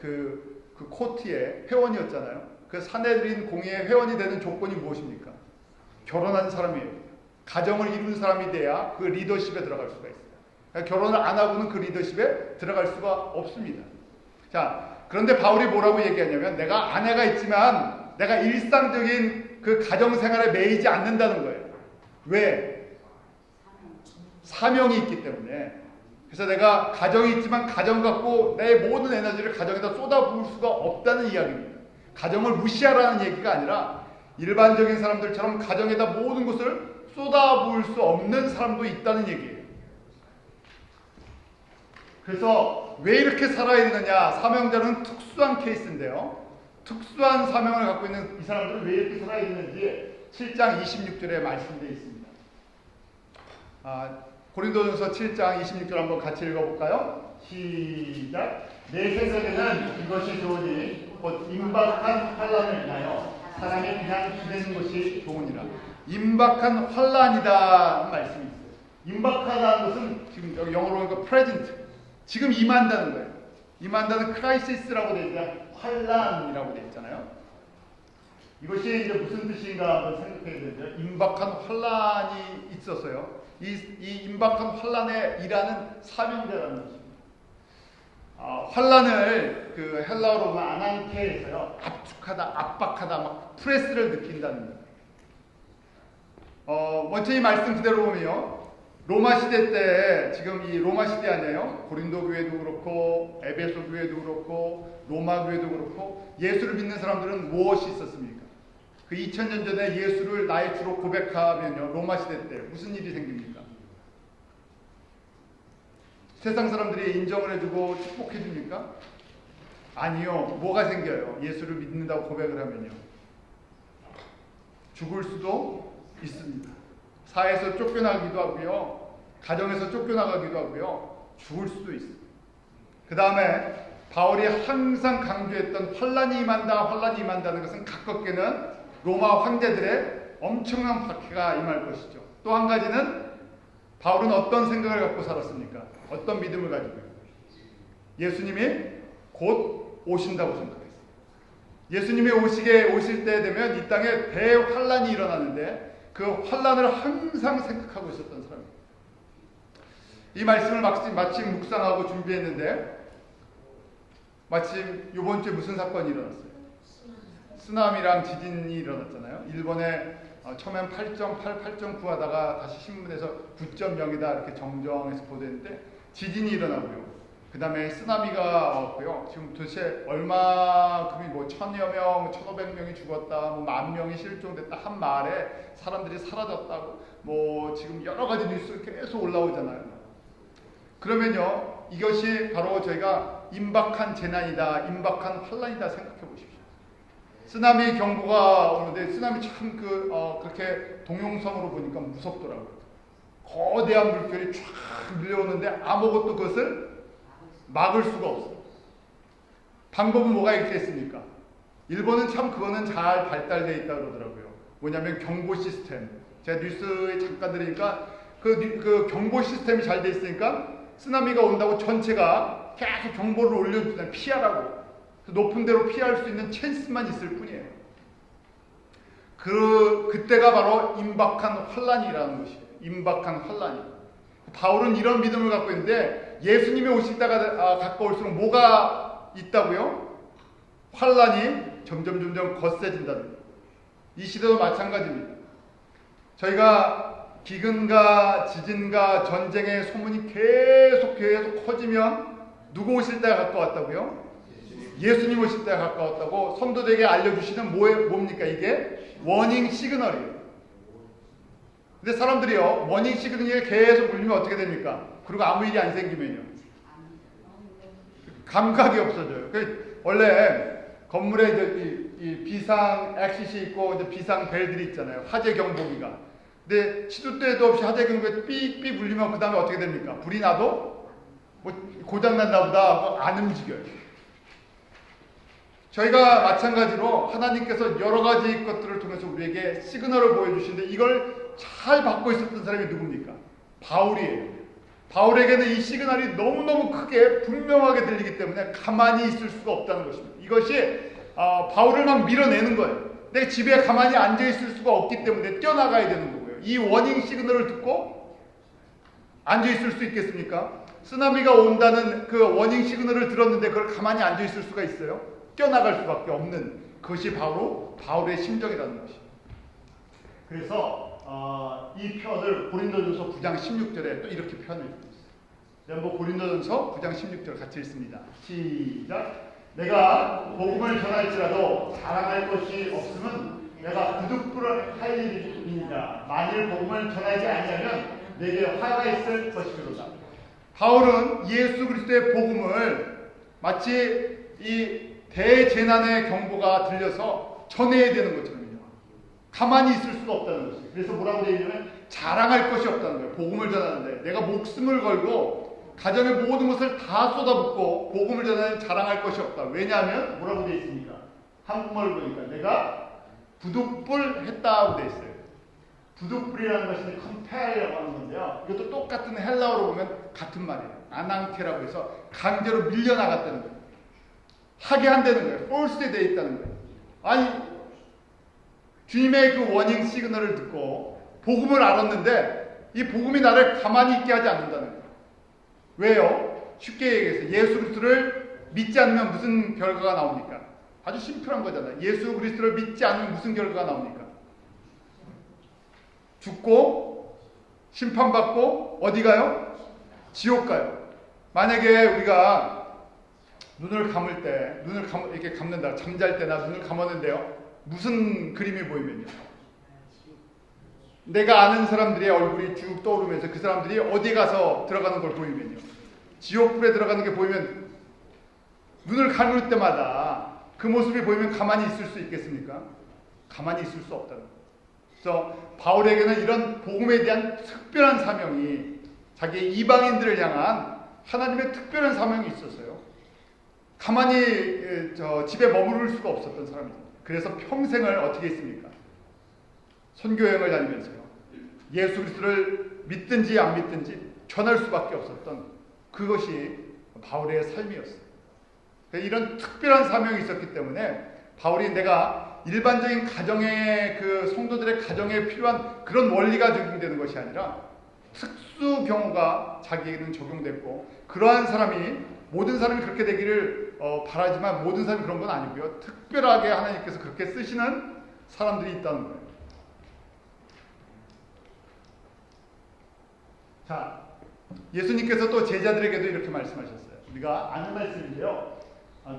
그 코트의 회원이었잖아요. 그 산헤드린 공의회 회원이 되는 조건이 무엇입니까? 결혼한 사람이에요. 가정을 이룬 사람이 돼야 그 리더십에 들어갈 수가 있어요. 그러니까 결혼을 안 하고는 그 리더십에 들어갈 수가 없습니다. 자, 그런데 바울이 뭐라고 얘기하냐면 내가 아내가 있지만 내가 일상적인 그 가정생활에 매이지 않는다는 거예요. 왜? 사명이 있기 때문에. 그래서 내가 가정이 있지만 가정 갖고 내 모든 에너지를 가정에다 쏟아부을 수가 없다는 이야기입니다. 가정을 무시하라는 얘기가 아니라 일반적인 사람들처럼 가정에다 모든 것을 쏟아부을 수 없는 사람도 있다는 얘기예요. 그래서 왜 이렇게 살아야 되느냐? 사명자는 특수한 케이스인데요. 특수한 사명을 갖고 있는 이 사람들은 왜 이렇게 살아야 되는지 7장 26절에 말씀되어 있습니다. 고린도전서 7장 26절 한번 같이 읽어볼까요? 시작. 내 생각에는 이것이 좋으니 곧 임박한 환난을 인하여 사람이 그냥 기대는 것이 좋으니라. 임박한 환난이다 말씀이 있어요. 임박하다는 것은 지금 여기 영어로 보니까 present, 지금 임한다는 거예요. 임한다는 크라이시스라고 되어 있잖아요. 환난이라고 되어 있잖아요. 이것이 이제 무슨 뜻인가 한번 생각해야 되는데요. 임박한 환난이 있었어요. 이 임박한 환난에 일하는 사명자라는 것입니다. 환난을 그 헬라어로 아난케에서요, 압축하다, 압박하다, 막 프레스를 느낀다는 거예요. 먼저 이 말씀 그대로 보면요, 로마 시대 때, 지금 이 로마 시대 아니에요? 고린도 교회도 그렇고 에베소 교회도 그렇고 로마 교회도 그렇고 예수를 믿는 사람들은 무엇이 있었습니까? 그 2000년 전에 예수를 나의 주로 고백하면요, 로마 시대 때 무슨 일이 생깁니까? 세상 사람들이 인정을 해주고 축복해 줍니까? 아니요. 뭐가 생겨요? 예수를 믿는다고 고백을 하면요, 죽을 수도 있습니다. 사회에서 쫓겨나기도 하고요, 가정에서 쫓겨나가기도 하고요, 죽을 수도 있습니다. 그 다음에 바울이 항상 강조했던 환난이 임한다, 환난이 임한다는 것은 가깝게는 로마 황제들의 엄청난 박해가 임할 것이죠. 또 한 가지는 바울은 어떤 생각을 갖고 살았습니까? 어떤 믿음을 가지고요? 예수님이 곧 오신다고 생각했어요. 예수님이 오실 때 되면 이 땅에 대환란이 일어나는데 그 환란을 항상 생각하고 있었던 사람입니다. 이 말씀을 마침 묵상하고 준비했는데 마침 이번 주에 무슨 사건이 일어났어요? 쓰나미랑 지진이 일어났잖아요. 일본에 처음엔 8.8, 8.9 하다가 다시 신문에서 9.0이다 이렇게 정정해서 보도했는데 지진이 일어나고요. 그 다음에 쓰나미가 왔고요. 지금 도대체 얼마큼이 1000여 명, 1500명이 죽었다, 10,000명이 실종됐다, 한 말에 사람들이 사라졌다고 지금 여러 가지 뉴스 계속 올라오잖아요. 그러면요, 이것이 바로 저희가 임박한 재난이다, 임박한 환란이다 생각해 보십시오. 쓰나미 경보가 오는데 쓰나미 참 그렇게 동영상으로 보니까 무섭더라고요. 거대한 물결이 쫙 밀려오는데 아무것도 그것을 막을 수가 없어요. 방법은 뭐가 있겠습니까? 일본은 참 그거는 잘 발달되어 있다 그러더라고요. 뭐냐면 경보 시스템. 제가 뉴스에 잠깐 들으니까 그 경보 시스템이 잘 돼 있으니까 쓰나미가 온다고 전체가 계속 경보를 올려주잖아요. 피하라고. 높은 데로 피할 수 있는 찬스만 있을 뿐이에요. 그때가 바로 임박한 환란이라는 것이에요. 임박한 환란이. 바울은 이런 믿음을 갖고 있는데 예수님이 오실 때가 가까울수록 뭐가 있다고요? 환란이 점점 거세진다는 거예요. 이 시대도 마찬가지입니다. 저희가 기근과 지진과 전쟁의 소문이 계속 커지면 누구 오실 때가 가까웠다고요? 예수님 오실 때가 가까웠다고 성도들에게 알려주시는 뭡니까? 이게 워닝 시그널이에요. 근데 사람들이요, 워닝 시그널이 계속 울리면 어떻게 됩니까? 그리고 아무 일이 안 생기면요, 감각이 없어져요. 원래 건물에 이 비상 엑싯이 있고 이제 비상 벨들이 있잖아요. 화재 경보기가. 근데 시도 때도 없이 화재 경보가 삑삑 울리면 그 다음에 어떻게 됩니까? 불이 나도 고장 났나 보다 하고 안 움직여요. 저희가 마찬가지로 하나님께서 여러 가지 것들을 통해서 우리에게 시그널을 보여주시는데 이걸 잘 받고 있었던 사람이 누굽니까? 바울이에요. 바울에게는 이 시그널이 너무너무 크게 분명하게 들리기 때문에 가만히 있을 수가 없다는 것입니다. 이것이 바울을 막 밀어내는 거예요. 내 집에 가만히 앉아있을 수가 없기 때문에 뛰어나가야 되는 거고요. 이 워닝 시그널을 듣고 앉아있을 수 있겠습니까? 쓰나미가 온다는 그 워닝 시그널을 들었는데 그걸 가만히 앉아있을 수가 있어요? 뛰어나갈 수밖에 없는 것이 바로 바울의 심정이라는 것입니다. 그래서 이 표현을 고린도전서 9장 16절에 또 이렇게 표현을 해주고 있어요. 한번 고린도전서 9장 16절 같이 읽습니다. 시작. 내가 복음을 전할지라도 자랑할 것이 없으면 내가 부득불을 할 일입니다. 만일 복음을 전하지 않으면 내게 화가 있을 것이로다. 바울은 예수 그리스도의 복음을 마치 이 대재난의 경보가 들려서 전해야 되는 것처럼요. 가만히 있을 수가 없다는 것이에요. 그래서 뭐라고 되어 있냐면 자랑할 것이 없다는 거예요. 복음을 전하는데 내가 목숨을 걸고 가정의 모든 것을 다 쏟아붓고 복음을 전하는 자랑할 것이 없다. 왜냐하면 뭐라고 되어 있습니까? 한국말을 보니까 내가 부득불 했다고 되어 있어요. 부득불이라는 것이 컴페어라고 하는 건데요. 이것도 똑같은 헬라어로 보면 같은 말이에요. 아낭테라고 해서 강제로 밀려나갔다는 거예요. 하게 한다는 거예요. 폴스에 되어 있다는 거예요. 아니 주님의 그 워닝 시그널을 듣고 복음을 알았는데 이 복음이 나를 가만히 있게 하지 않는다는 거예요. 왜요? 쉽게 얘기해서 예수 그리스도를 믿지 않으면 무슨 결과가 나옵니까? 아주 심플한 거잖아요. 예수 그리스도를 믿지 않으면 무슨 결과가 나옵니까? 죽고 심판받고 어디 가요? 지옥 가요. 만약에 우리가 눈을 감을 때 이렇게 감는다. 잠잘 때나 눈을 감았는데요. 무슨 그림이 보이면요? 내가 아는 사람들의 얼굴이 쭉 떠오르면서 그 사람들이 어디 가서 들어가는 걸 보이면요. 지옥불에 들어가는 게 보이면 눈을 감을 때마다 그 모습이 보이면 가만히 있을 수 있겠습니까? 가만히 있을 수 없다는 거예요. 그래서 바울에게는 이런 복음에 대한 특별한 사명이 자기 이방인들을 향한 하나님의 특별한 사명이 있었어요. 가만히 집에 머무를 수가 없었던 사람입니다. 그래서 평생을 어떻게 했습니까? 선교여행을 다니면서요. 예수 그리스도를 믿든지 안 믿든지 전할 수밖에 없었던 그것이 바울의 삶이었어요. 이런 특별한 사명이 있었기 때문에 바울이 내가 일반적인 가정의 그 성도들의 가정에 필요한 그런 원리가 적용되는 것이 아니라 특수 경우가 자기에게는 적용됐고 그러한 사람이 모든 사람이 그렇게 되기를 바라지만 모든 사람이 그런 건 아니고요. 특별하게 하나님께서 그렇게 쓰시는 사람들이 있다는 거예요. 자, 예수님께서 또 제자들에게도 이렇게 말씀하셨어요. 우리가 아는 말씀인데요.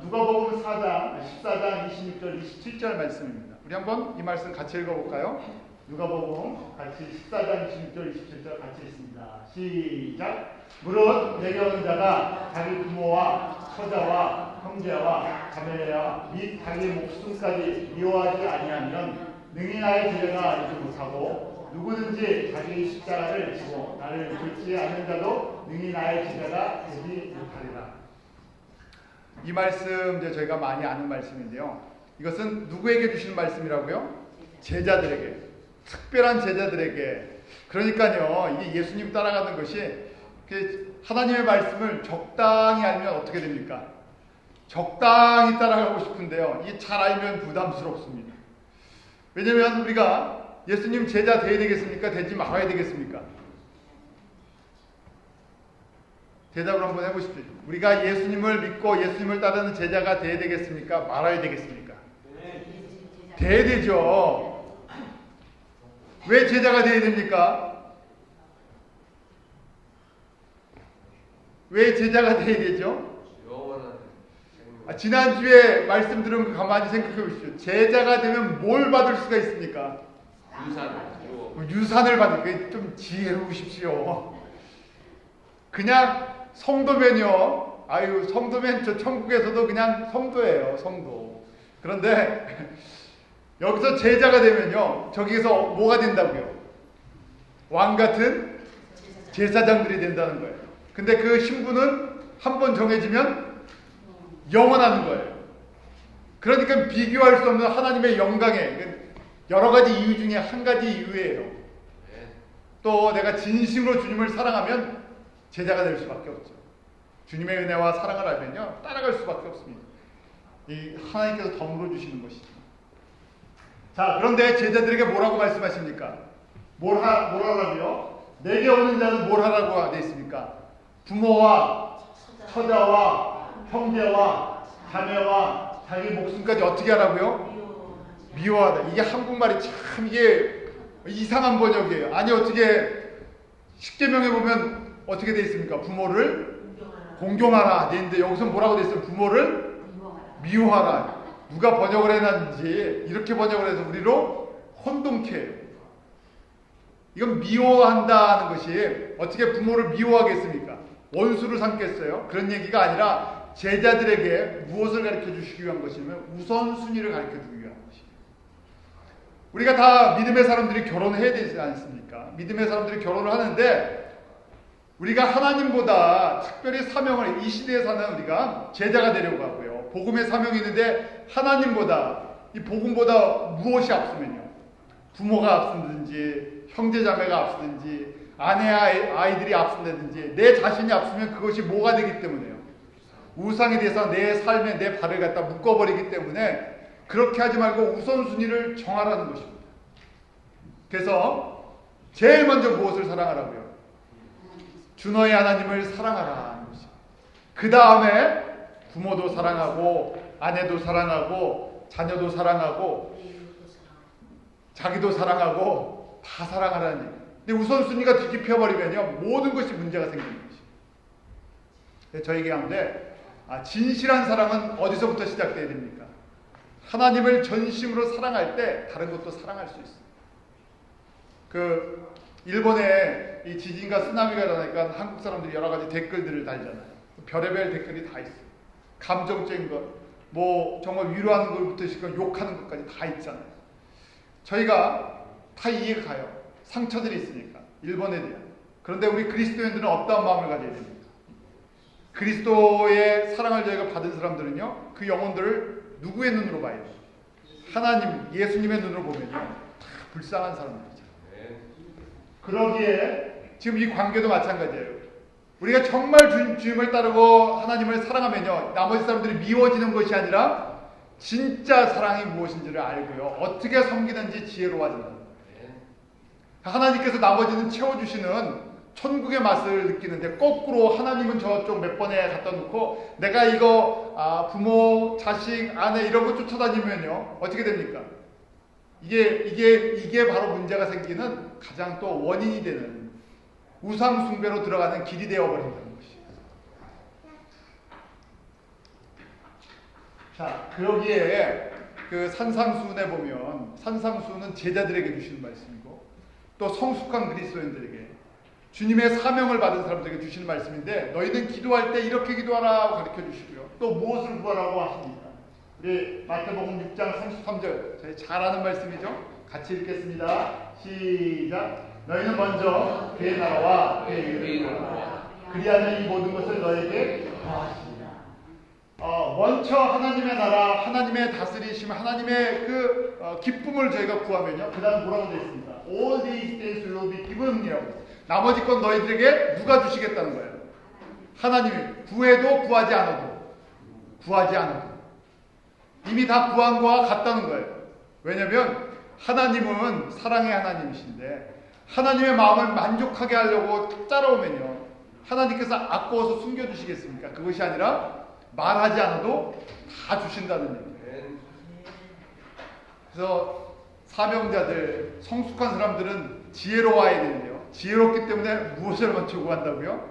누가복음 4장 14장 26절 27절 말씀입니다. 우리 한번 이 말씀 같이 읽어볼까요? 누가복음 같이 14장 26절 27절 같이 읽습니다. 시작. 무릇 내게 오는 자가 자기 부모와 처자와 형제와 자매와 및 자기 목숨까지 미워하지 아니하면 능히 나의 제자가 되지 못하고 누구든지 자기 십자가를 지고 나를 좇지 않는 자도 능히 나의 제자가 되지 못하리라. 이 말씀 이제 저희가 많이 아는 말씀인데요. 이것은 누구에게 주시는 말씀이라고요? 제자들에게, 특별한 제자들에게. 그러니까요, 이게 예수님 따라가는 것이 하나님의 말씀을 적당히 알면 어떻게 됩니까? 적당히 따라가고 싶은데요. 이게 잘 알면 부담스럽습니다. 왜냐하면 우리가 예수님 제자 돼야 되겠습니까? 되지 말아야 되겠습니까? 대답을 한번 해보십시오. 우리가 예수님을 믿고 예수님을 따르는 제자가 돼야 되겠습니까? 말아야 되겠습니까? 돼야 되죠. 왜 제자가 돼야 됩니까? 왜 제자가 돼야 되죠? 지난주에 말씀 들은 거 가만히 생각해 보십시오. 제자가 되면 뭘 받을 수가 있습니까? 유산을 받을. 좀 지혜로우십시오. 그냥 성도면요. 아유, 성도면 저 천국에서도 그냥 성도예요. 성도. 그런데 여기서 제자가 되면요. 저기서 뭐가 된다고요? 왕 같은 제사장들이 된다는 거예요. 근데 그 신분은 한 번 정해지면 영원하는 거예요. 그러니까 비교할 수 없는 하나님의 영광에 여러 가지 이유 중에 한 가지 이유예요. 또 내가 진심으로 주님을 사랑하면 제자가 될 수밖에 없죠. 주님의 은혜와 사랑을 알면요 따라갈 수밖에 없습니다. 이 하나님께서 덤으로 주시는 것이죠. 자, 그런데 제자들에게 뭐라고 말씀하십니까? 뭘 하라고요? 내게 오는 자는 뭘 하라고 되어 있습니까? 부모와 처자와 형제와 자매와 자기 목숨까지 어떻게 하라고요? 미워하다. 이게 한국말이 참 이게 이상한 번역이에요. 아니 어떻게 십계명에 보면 어떻게 되어 있습니까? 부모를 공경하라 돼 있는데 여기서 뭐라고 되어 있어요? 부모를 미워하라. 누가 번역을 해놨는지 이렇게 번역을 해서 우리로 혼동케 해요. 이건 미워한다는 것이 어떻게 부모를 미워하겠습니까? 원수를 삼겠어요? 그런 얘기가 아니라 제자들에게 무엇을 가르쳐 주시기 위한 것이냐면 우선순위를 가르쳐 주기 위한 것이에요. 우리가 다 믿음의 사람들이 결혼해야 되지 않습니까? 믿음의 사람들이 결혼을 하는데 우리가 하나님보다 특별히 사명을 이 시대에 사는 우리가 제자가 되려고 하고요. 복음의 사명이 있는데 하나님보다 이 복음보다 무엇이 앞서면요. 부모가 앞서든지 형제자매가 앞서든지 아내와 아이들이 앞선다든지 내 자신이 앞서면 그것이 뭐가 되기 때문에요. 우상에 대해서 내 삶에 내 발을 갖다 묶어버리기 때문에 그렇게 하지 말고 우선순위를 정하라는 것입니다. 그래서 제일 먼저 무엇을 사랑하라고요? 주 너의 하나님을 사랑하라 하는 것입니다. 그 다음에 부모도 사랑하고 아내도 사랑하고 자녀도 사랑하고 자기도 사랑하고 다 사랑하라는 얘기예요. 근데 우선순위가 뒤집혀버리면요 모든 것이 문제가 생기는 것이에요. 저에게 가운데 진실한 사랑은 어디서부터 시작돼야 됩니까? 하나님을 전심으로 사랑할 때 다른 것도 사랑할 수 있어요. 그 일본에 이 지진과 쓰나미가 나니까 한국 사람들이 여러 가지 댓글들을 달잖아요. 별의별 댓글이 다 있어요. 감정적인 것, 뭐 정말 위로하는 것부터 시작해서 욕하는 것까지 다 있잖아요. 저희가 다 이해가 가요. 상처들이 있으니까 일본에 대한. 그런데 우리 그리스도인들은 어떠한 마음을 가져야 됩니까? 그리스도의 사랑을 저희가 받은 사람들은요 그 영혼들을 누구의 눈으로 봐요? 하나님, 예수님의 눈으로 보면요 다 불쌍한 사람들이죠. 그러기에 지금 이 관계도 마찬가지예요. 우리가 정말 주님을 따르고 하나님을 사랑하면요 나머지 사람들이 미워지는 것이 아니라 진짜 사랑이 무엇인지를 알고요 어떻게 섬기는지 지혜로워진다. 하나님께서 나머지는 채워주시는 천국의 맛을 느끼는데 거꾸로 하나님은 저쪽 몇 번에 갖다 놓고 내가 이거 부모, 자식, 아내 이런 거 쫓아다니면요 어떻게 됩니까? 이게 바로 문제가 생기는 가장 또 원인이 되는 우상 숭배로 들어가는 길이 되어버린다는 것이에요. 자, 그러기에 그 산상수훈에 보면 산상수훈은 제자들에게 주시는 말씀이고 또 성숙한 그리스도인들에게 주님의 사명을 받은 사람들에게 주시는 말씀인데 너희는 기도할 때 이렇게 기도하라고 가르쳐 주시고요. 또 무엇을 구하라고 하십니까? 우리 마태복음 6장 33절 저희 잘 아는 말씀이죠. 같이 읽겠습니다. 시작. 너희는 먼저 그의 나라와 그의 의를 구하라. 그리하면 이 모든 것을 너에게 더하시리라. 먼저 하나님의 나라, 하나님의 다스리심, 하나님의 그 기쁨을 저희가 구하면요. 그 다음 뭐라고 되어 있습니다. All these things will be given이라고. 나머지 건 너희들에게 누가 주시겠다는 거예요. 하나님이 구해도 구하지 않아도 이미 다 구한 거와 같다는 거예요. 왜냐하면 하나님은 사랑의 하나님이신데 하나님의 마음을 만족하게 하려고 따라오면요 하나님께서 아까워서 숨겨주시겠습니까? 그것이 아니라 말하지 않아도 다 주신다는 얘기예요. 그래서 사명자들, 성숙한 사람들은 지혜로워야 되는데요. 지혜롭기 때문에 무엇을 먼저 구한다고요?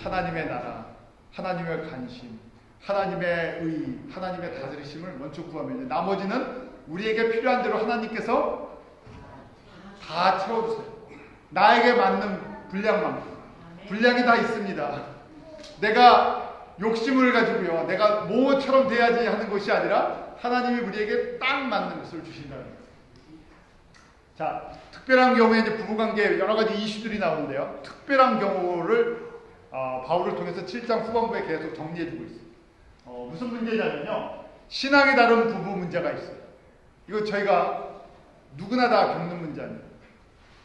하나님의 나라, 하나님의 관심, 하나님의 의, 하나님의 다스리심을 먼저 구하면 나머지는 우리에게 필요한 대로 하나님께서 다 채워주세요. 나에게 맞는 분량만큼. 분량이 다 있습니다. 내가 욕심을 가지고요. 내가 뭐처럼 돼야지 하는 것이 아니라 하나님이 우리에게 딱 맞는 것을 주신다는 거예요. 자, 특별한 경우에 이제 부부관계 여러 가지 이슈들이 나오는데요. 특별한 경우를 바울을 통해서 7장 후반부에 계속 정리해주고 있어요. 무슨 문제냐면요. 신앙이 다른 부부 문제가 있어요. 이거 저희가 누구나 다 겪는 문제 아니에요.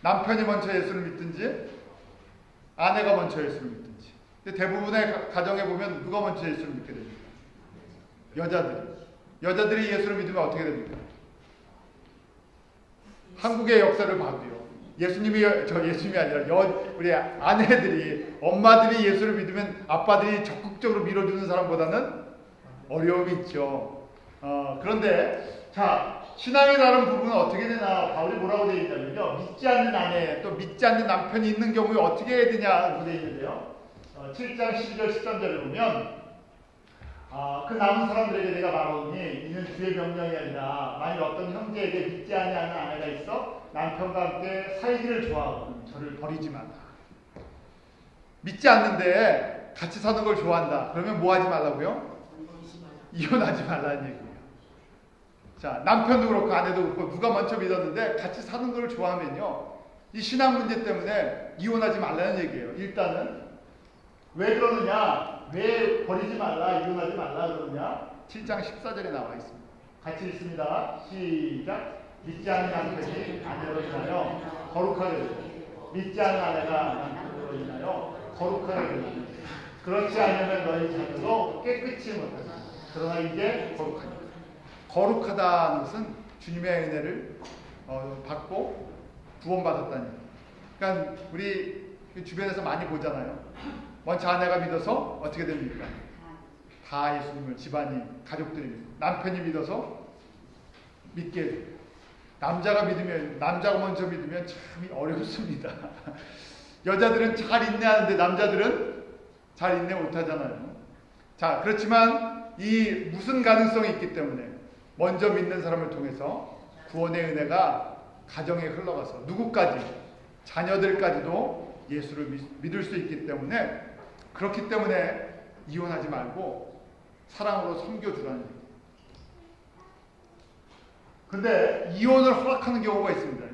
남편이 먼저 예수를 믿든지 아내가 먼저 예수를 믿든지. 근데 대부분의 가정에 보면 누가 먼저 예수를 믿게 됩니까? 여자들이 예수를 믿으면 어떻게 됩니까? 한국의 역사를 봐도요. 예수님이 아니라 우리 아내들이 엄마들이 예수를 믿으면 아빠들이 적극적으로 밀어주는 사람보다는 어려움이 있죠. 그런데 자 신앙이 다른 부분은 어떻게 되나 바울이 뭐라고 되어 있냐면요. 믿지 않는 아내 또 믿지 않는 남편이 있는 경우에 어떻게 해야 되냐고 되어 있는데요. 7장 12절 13절을 보면 그 남은 사람들에게 내가 말하오니 이는 주의 명령이 아니라 만일 어떤 형제에게 믿지 아니하는 아내가 있어 남편과 함께 살기를 좋아하거든 저를 버리지 마라. 믿지 않는데 같이 사는 걸 좋아한다. 그러면 뭐 하지 말라고요? 이혼하지 말라는 얘기예요. 자, 남편도 그렇고 아내도 그렇고 누가 먼저 믿었는데 같이 사는 걸 좋아하면요. 이 신앙 문제 때문에 이혼하지 말라는 얘기예요. 일단은 왜 그러느냐? 왜 버리지 말라, 이혼하지 말라 그러느냐? 7장 14절에 나와 있습니다. 같이 읽습니다. 시작. 믿지 않는 남편이 아내로 인하여 거룩하게 되고 믿지 않는 아내가 남편으로 인하여 거룩하게 되고 그렇지 않으면 너희 자녀도 깨끗이 못한다. 그러나 이제 거룩하다. 거룩하다는 것은 주님의 은혜를 받고 구원받았다니. 그러니까 우리 주변에서 많이 보잖아요. 먼저 아내가 믿어서 어떻게 됩니까? 다 예수님을 집안이 가족들이 믿고 남편이 믿어서 믿게 돼요. 남자가 먼저 믿으면 참 어렵습니다. 여자들은 잘 인내하는데 남자들은 잘 인내 못하잖아요. 자, 그렇지만 이 무슨 가능성이 있기 때문에 먼저 믿는 사람을 통해서 구원의 은혜가 가정에 흘러가서 누구까지 자녀들까지도 예수를 믿을 수 있기 때문에 그렇기 때문에 이혼하지 말고 사랑으로 섬겨주라는 얘기예요. 근데 이혼을 허락하는 경우가 있습니다.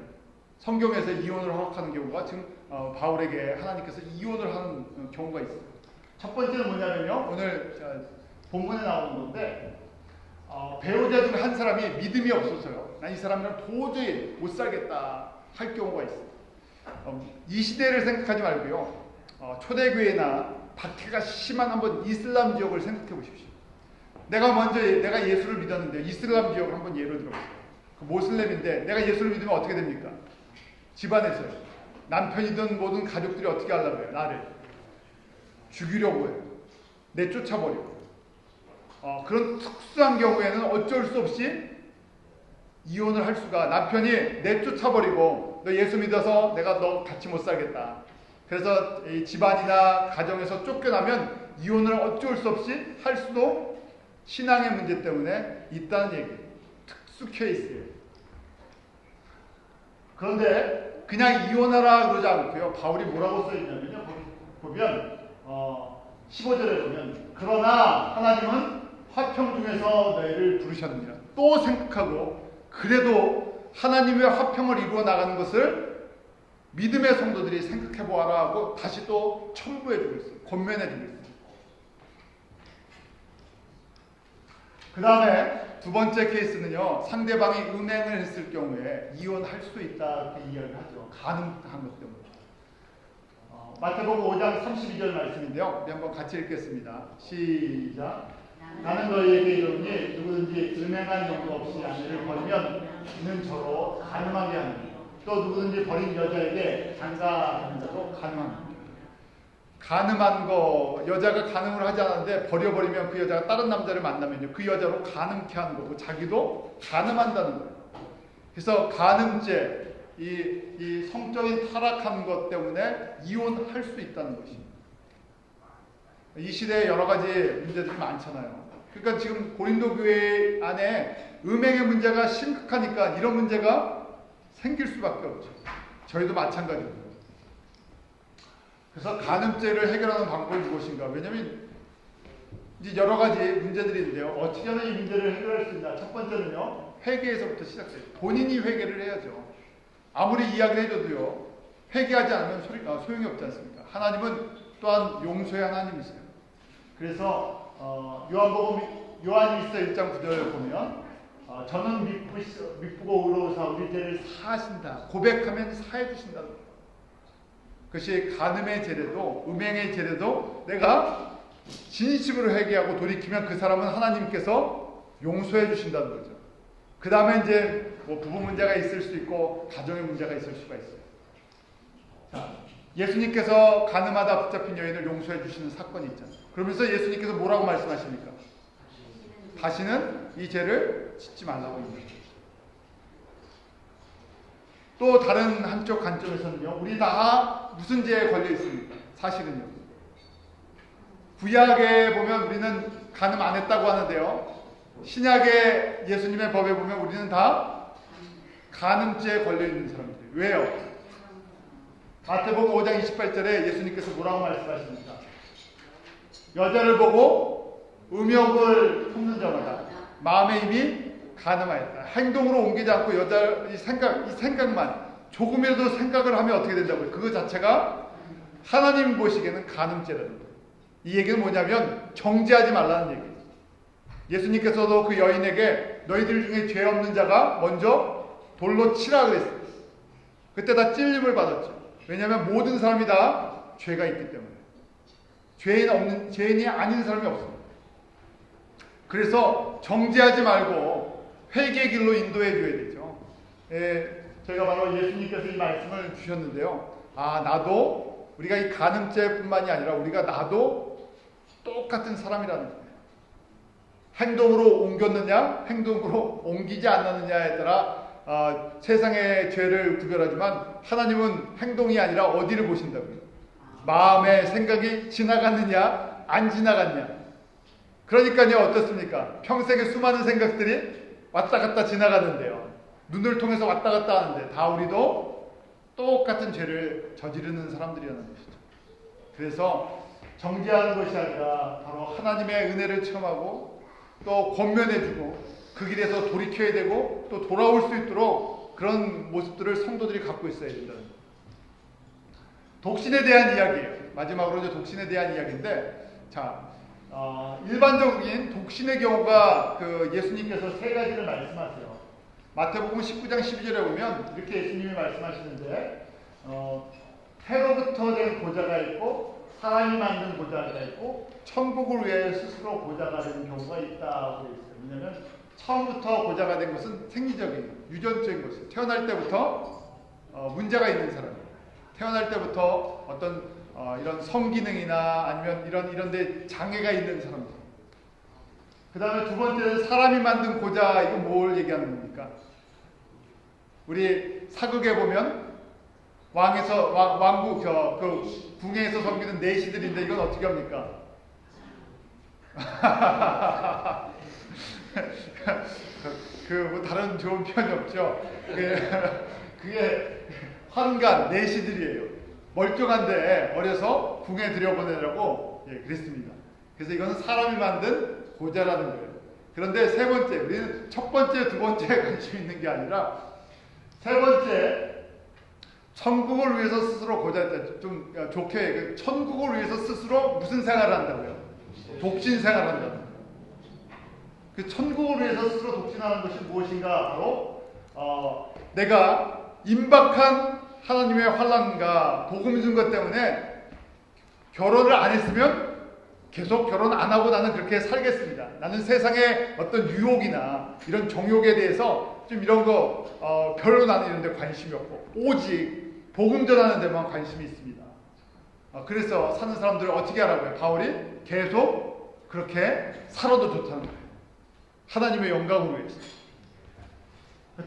성경에서 이혼을 허락하는 경우가 지금 바울에게 하나님께서 이혼을 하는 경우가 있어요. 첫 번째는 뭐냐면요. 오늘 본문에 나오는 건데 배우자 중 한 사람이 믿음이 없어서요. 난 이 사람이랑 도저히 못 살겠다 할 경우가 있어요. 이 시대를 생각하지 말고요. 초대교회나 박해가 심한 한번 이슬람 지역을 생각해 보십시오. 내가 예수를 믿었는데 이슬람 지역을 한번 예로 들어보세요. 그 모슬렘인데 내가 예수를 믿으면 어떻게 됩니까? 집안에서요. 남편이든 뭐든 가족들이 어떻게 하려고 해요? 나를 죽이려고 해요. 내쫓아버리고. 그런 특수한 경우에는 어쩔 수 없이 이혼을 할 수가 남편이 내쫓아버리고 너 예수 믿어서 내가 너 같이 못 살겠다. 그래서 이 집안이나 가정에서 쫓겨나면 이혼을 어쩔 수 없이 할 수도 신앙의 문제 때문에 있다는 얘기예요. 특수 케이스예요. 그런데 그냥 이혼하라 그러지 않고요. 바울이 뭐라고 써있냐면요. 보면 15절에 보면 그러나 하나님은 화평 중에서 너희를 부르셨느니라. 또 생각하고 그래도 하나님의 화평을 이루어 나가는 것을 믿음의 성도들이 생각해 보아라 하고 다시 또 첨부해 주고 있어요. 권면해 주고 있어요. 그 다음에 두 번째 케이스는요. 상대방이 음행을 했을 경우에 이혼할 수 있다 이렇게 이야기를 하죠. 가능한 것 때문에. 마태복음 5장 32절 말씀인데요. 우리 한번 같이 읽겠습니다. 시작. 나는 너희에게 이르노니 누구든지 음행한 용도 없이 아내를 버리면 이는 저로 가늠하게 하니 또 누구든지 버린 여자에게 장가하는 자도 가늠합니다. 가늠한 거 여자가 가늠을 하지 않았는데 버려버리면 그 여자가 다른 남자를 만나면요 그 여자로 가늠케 하는 거고 자기도 가늠한다는 거예요. 그래서 가늠죄 이 성적인 타락한 것 때문에 이혼할 수 있다는 것입니다. 이 시대에 여러 가지 문제들이 많잖아요. 그러니까 지금 고린도 교회 안에 음행의 문제가 심각하니까 이런 문제가 생길 수밖에 없죠. 저희도 마찬가지입니다. 그래서 간음죄를 해결하는 방법이 무엇인가? 왜냐하면 이제 여러 가지 문제들이 있는데요. 어떻게 하면 이 문제를 해결할 수 있나? 첫 번째는요. 회개에서부터 시작돼요. 본인이 회개를 해야죠. 아무리 이야기를 해줘도요. 회개하지 않으면 소용이 없지 않습니까? 하나님은 또한 용서의 하나님이세요. 그래서 요한 1서 1장 9절을 보면 저는 미쁘고 의로우사 우리 죄를 사하신다. 고백하면 사해 주신다. 그것이 간음의 죄래도 음행의 죄래도 내가 진심으로 회개하고 돌이키면 그 사람은 하나님께서 용서해 주신다는 거죠. 그 다음에 이제 뭐 부부 문제가 있을 수 있고 가정의 문제가 있을 수가 있어요. 자, 예수님께서 간음하다 붙잡힌 여인을 용서해 주시는 사건이 있잖아요. 그러면서 예수님께서 뭐라고 말씀하십니까? 다시는 이 죄를 짓지 말라고 합니다. 또 다른 한쪽 관점에서는요. 우리 다 무슨 죄에 걸려 있습니까? 사실은요. 구약에 보면 우리는 간음 안 했다고 하는데요. 신약의 예수님의 법에 보면 우리는 다 간음죄에 걸려있는 사람들이에요. 왜요? 마태복음 5장 28절에 예수님께서 뭐라고 말씀하십니까? 여자를 보고 음욕을 품는 자마다 마음의 힘이 간음하였다. 행동으로 옮기지 않고 여자 이 생각만 조금이라도 생각을 하면 어떻게 된다고요? 그거 자체가 하나님 보시기에는 간음죄라는 거예요. 이 얘기는 뭐냐면 정죄하지 말라는 얘기예요. 예수님께서도 그 여인에게 너희들 중에 죄 없는 자가 먼저 돌로 치라 그랬어요. 그때 다 찔림을 받았죠. 왜냐하면 모든 사람이 다 죄가 있기 때문에. 죄인이 아닌 사람이 없습니다. 그래서 정죄하지 말고 회개의 길로 인도해 줘야 되죠. 저희가 바로 예수님께서 이 말씀을 주셨는데요. 나도 우리가 이 간음죄뿐만이 아니라 우리가 나도 똑같은 사람이라는 거예요. 행동으로 옮겼느냐, 행동으로 옮기지 않았느냐에 따라 세상의 죄를 구별하지만 하나님은 행동이 아니라 어디를 보신다고요? 마음의 생각이 지나갔느냐, 안 지나갔냐. 그러니까요, 어떻습니까? 평생에 수많은 생각들이 왔다 갔다 지나가는데요. 눈을 통해서 왔다 갔다 하는데 다 우리도 똑같은 죄를 저지르는 사람들이라는 것이죠. 그래서 정죄하는 것이 아니라 바로 하나님의 은혜를 체험하고 또 권면해주고 그 길에서 돌이켜야 되고 또 돌아올 수 있도록 그런 모습들을 성도들이 갖고 있어야 된다는 거예요. 독신에 대한 이야기예요. 마지막으로 이제 독신에 대한 이야기인데, 일반적인 독신의 경우가 예수님께서 세 가지를 말씀하세요. 마태복음 19장 12절에 보면 이렇게 예수님이 말씀하시는데, 태로부터 된 고자가 있고 사람이 만든 고자가 있고 천국을 위해 스스로 고자가 된 경우가 있다고 되어 있어요. 왜냐하면 처음부터 고자가 된 것은 생리적인, 유전적인 것이에요. 태어날 때부터 문제가 있는 사람이에요. 태어날 때부터 어떤 이런 성기능이나 아니면 이런 데 장애가 있는 사람들. 그 다음에 두 번째는 사람이 만든 고자, 이거 뭘 얘기하는 겁니까? 우리 사극에 보면 왕국 궁에서 섬기는 내시들인데 이건 어떻게 합니까? 뭐 다른 좋은 표현이 없죠. 그게 환관 내시들이에요. 멀쩡한데 어려서 궁에 들여보내라고 그랬습니다. 그래서 이거는 사람이 만든 고자라는 거예요. 그런데 세 번째, 우리는 첫 번째, 두 번째에 관심 있는 게 아니라 세 번째, 천국을 위해서 스스로 좀 좋게 천국을 위해서 스스로 무슨 생활을 한다고요? 독신 생활을 한다는 거예요. 그 천국을 위해서 스스로 독신하는 것이 무엇인가? 바로 내가 임박한 하나님의 환난과 복음 준 것 때문에 결혼을 안 했으면 계속 결혼 안 하고 나는 그렇게 살겠습니다. 나는 세상의 어떤 유혹이나 이런 정욕에 대해서 좀 이런 거 별로 나는 이런 데 관심이 없고 오직 복음 전하는 데만 관심이 있습니다. 그래서 사는 사람들을 어떻게 하라고요? 바울이 계속 그렇게 살아도 좋다는 거예요. 하나님의 영광을 위해서.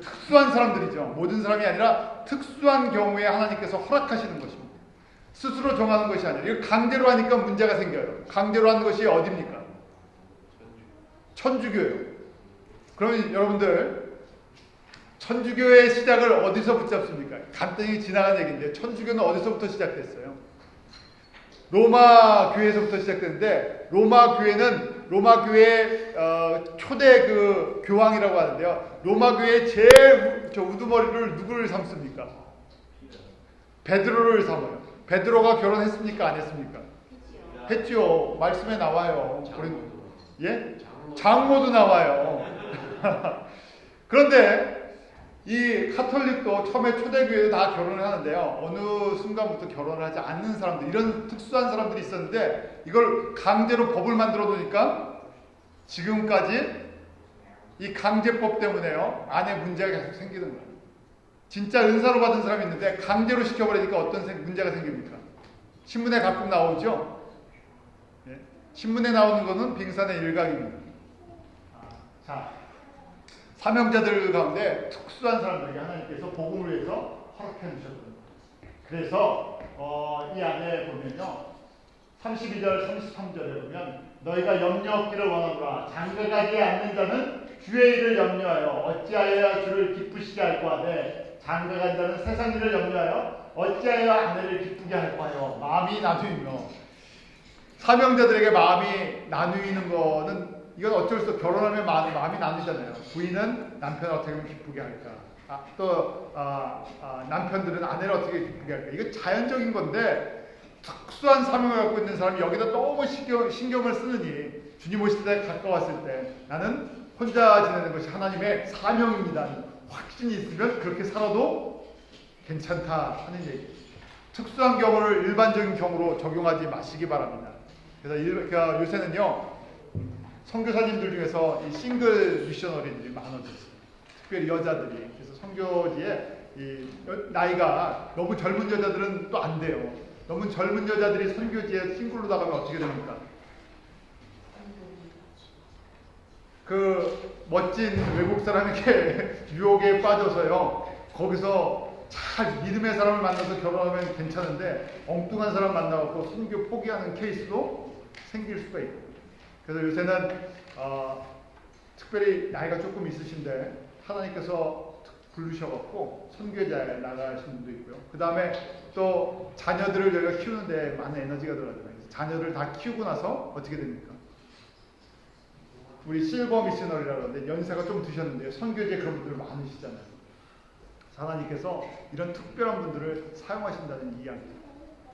특수한 사람들이죠. 모든 사람이 아니라 특수한 경우에 하나님께서 허락하시는 것입니다. 스스로 정하는 것이 아니라 이거 강제로 하니까 문제가 생겨요. 강제로 하는 것이 어디입니까? 천주교예요. 그러면 여러분들 천주교의 시작을 어디서 붙잡습니까? 간단히 지나간 얘기인데 천주교는 어디서부터 시작됐어요? 로마 교회에서부터 시작됐는데 로마 교회는 로마 교회의 초대 교황이라고 하는데요. 로마 교회의 제일 우두머리를 누구를 삼습니까? 베드로를 삼아요. 베드로가 결혼했습니까? 안 했습니까? 했지요. 말씀에 나와요. 장모도 나와요. 그런데 이 카톨릭도 처음에 초대교회도 다 결혼을 하는데요. 어느 순간부터 결혼을 하지 않는 사람들, 이런 특수한 사람들이 있었는데 이걸 강제로 법을 만들어 놓으니까 지금까지 이 강제법 때문에요. 안에 문제가 계속 생기는 거예요. 진짜 은사로 받은 사람이 있는데 강제로 시켜버리니까 어떤 문제가 생깁니까? 신문에 가끔 나오죠. 신문에 나오는 거는 빙산의 일각입니다. 사명자들 가운데 특수한 사람들에게 하나님께서 복음을 위해서 허락해 주셨거든요. 그래서 이 안에 보면요, 32절 33절에 보면 너희가 염려 없기를 원하노라. 장가가지 않는 자는 주의 일을 염려하여 어찌하여야 주를 기쁘시게 할까 하되 장가간 자는 세상 일을 염려하여 어찌하여 아내를 기쁘게 할까 하여 마음이 나누이며. 사명자들에게 마음이 나누이는 거는 이건 어쩔 수 없어. 결혼하면 마음이 나누잖아요. 부인은 남편을 어떻게 하면 기쁘게 할까, 남편들은 아내를 어떻게 기쁘게 할까. 이건 자연적인 건데 특수한 사명을 갖고 있는 사람이 여기다 너무 신경을 쓰느니 주님 오실 때 가까웠을 때 나는 혼자 지내는 것이 하나님의 사명입니다. 확신이 있으면 그렇게 살아도 괜찮다 하는 얘기. 특수한 경우를 일반적인 경우로 적용하지 마시기 바랍니다. 그래서 요새는요 선교사님들 중에서 이 싱글 미셔너리들이 많아졌어요. 특별히 여자들이. 그래서 선교지에 이 나이가 너무 젊은 여자들은 또 안 돼요. 너무 젊은 여자들이 선교지에 싱글로 나가면 어떻게 됩니까? 그 멋진 외국 사람에게 유혹에 빠져서요. 거기서 잘 믿음의 사람을 만나서 결혼하면 괜찮은데 엉뚱한 사람 만나고 선교 포기하는 케이스도 생길 수가 있고. 그래서 요새는 특별히 나이가 조금 있으신데 하나님께서 부르셔갖고 선교자에 나가신 분도 있고요. 그 다음에 또 자녀들을 저희가 키우는데 많은 에너지가 들어가잖아요. 자녀를 다 키우고 나서 어떻게 됩니까? 우리 실버 미셔너리라고 하는데 연세가 좀 드셨는데요. 선교지에 그런 분들 많으시잖아요. 하나님께서 이런 특별한 분들을 사용하신다는 이야기입니다.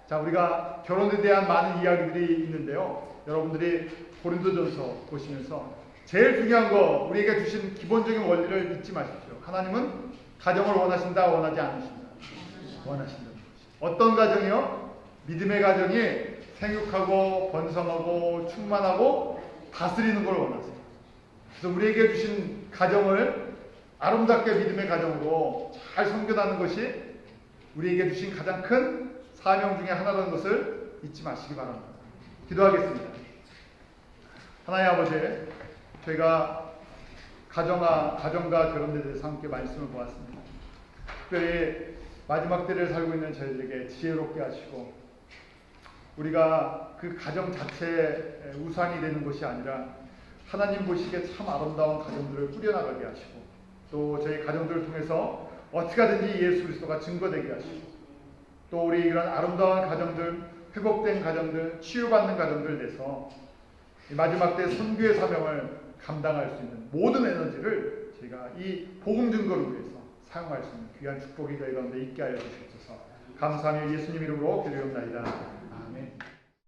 자, 우리가 결혼에 대한 많은 이야기들이 있는데요. 여러분들이 고린도전서 보시면서 제일 중요한 거 우리에게 주신 기본적인 원리를 잊지 마십시오. 하나님은 가정을 원하신다, 원하지 않으신다? 원하신다. 어떤 가정이요? 믿음의 가정이 생육하고 번성하고 충만하고 다스리는 걸 원하세요. 그래서 우리에게 주신 가정을 아름답게 믿음의 가정으로 잘 섬겨나는 것이 우리에게 주신 가장 큰 사명 중에 하나라는 것을 잊지 마시기 바랍니다. 기도하겠습니다. 하나님 아버지, 저희가 가정과 결혼에 대해서 함께 말씀을 보았습니다. 특별히 마지막 때를 살고 있는 저희들에게 지혜롭게 하시고 우리가 그 가정 자체의 우상이 되는 것이 아니라 하나님 보시기에 참 아름다운 가정들을 꾸려나가게 하시고 또 저희 가정들을 통해서 어떻게 하든지 예수 그리스도가 증거되게 하시고 또 우리 이런 아름다운 가정들, 회복된 가정들, 치유받는 가정들 내서 이 마지막 때 선교의 사명을 감당할 수 있는 모든 에너지를 저희가 이 복음 증거를 위해서 사용할 수 있는 귀한 축복이 저희 가운데 있게 하여 주시옵소서. 감사하며 예수님 이름으로 기도합나이다. 아멘.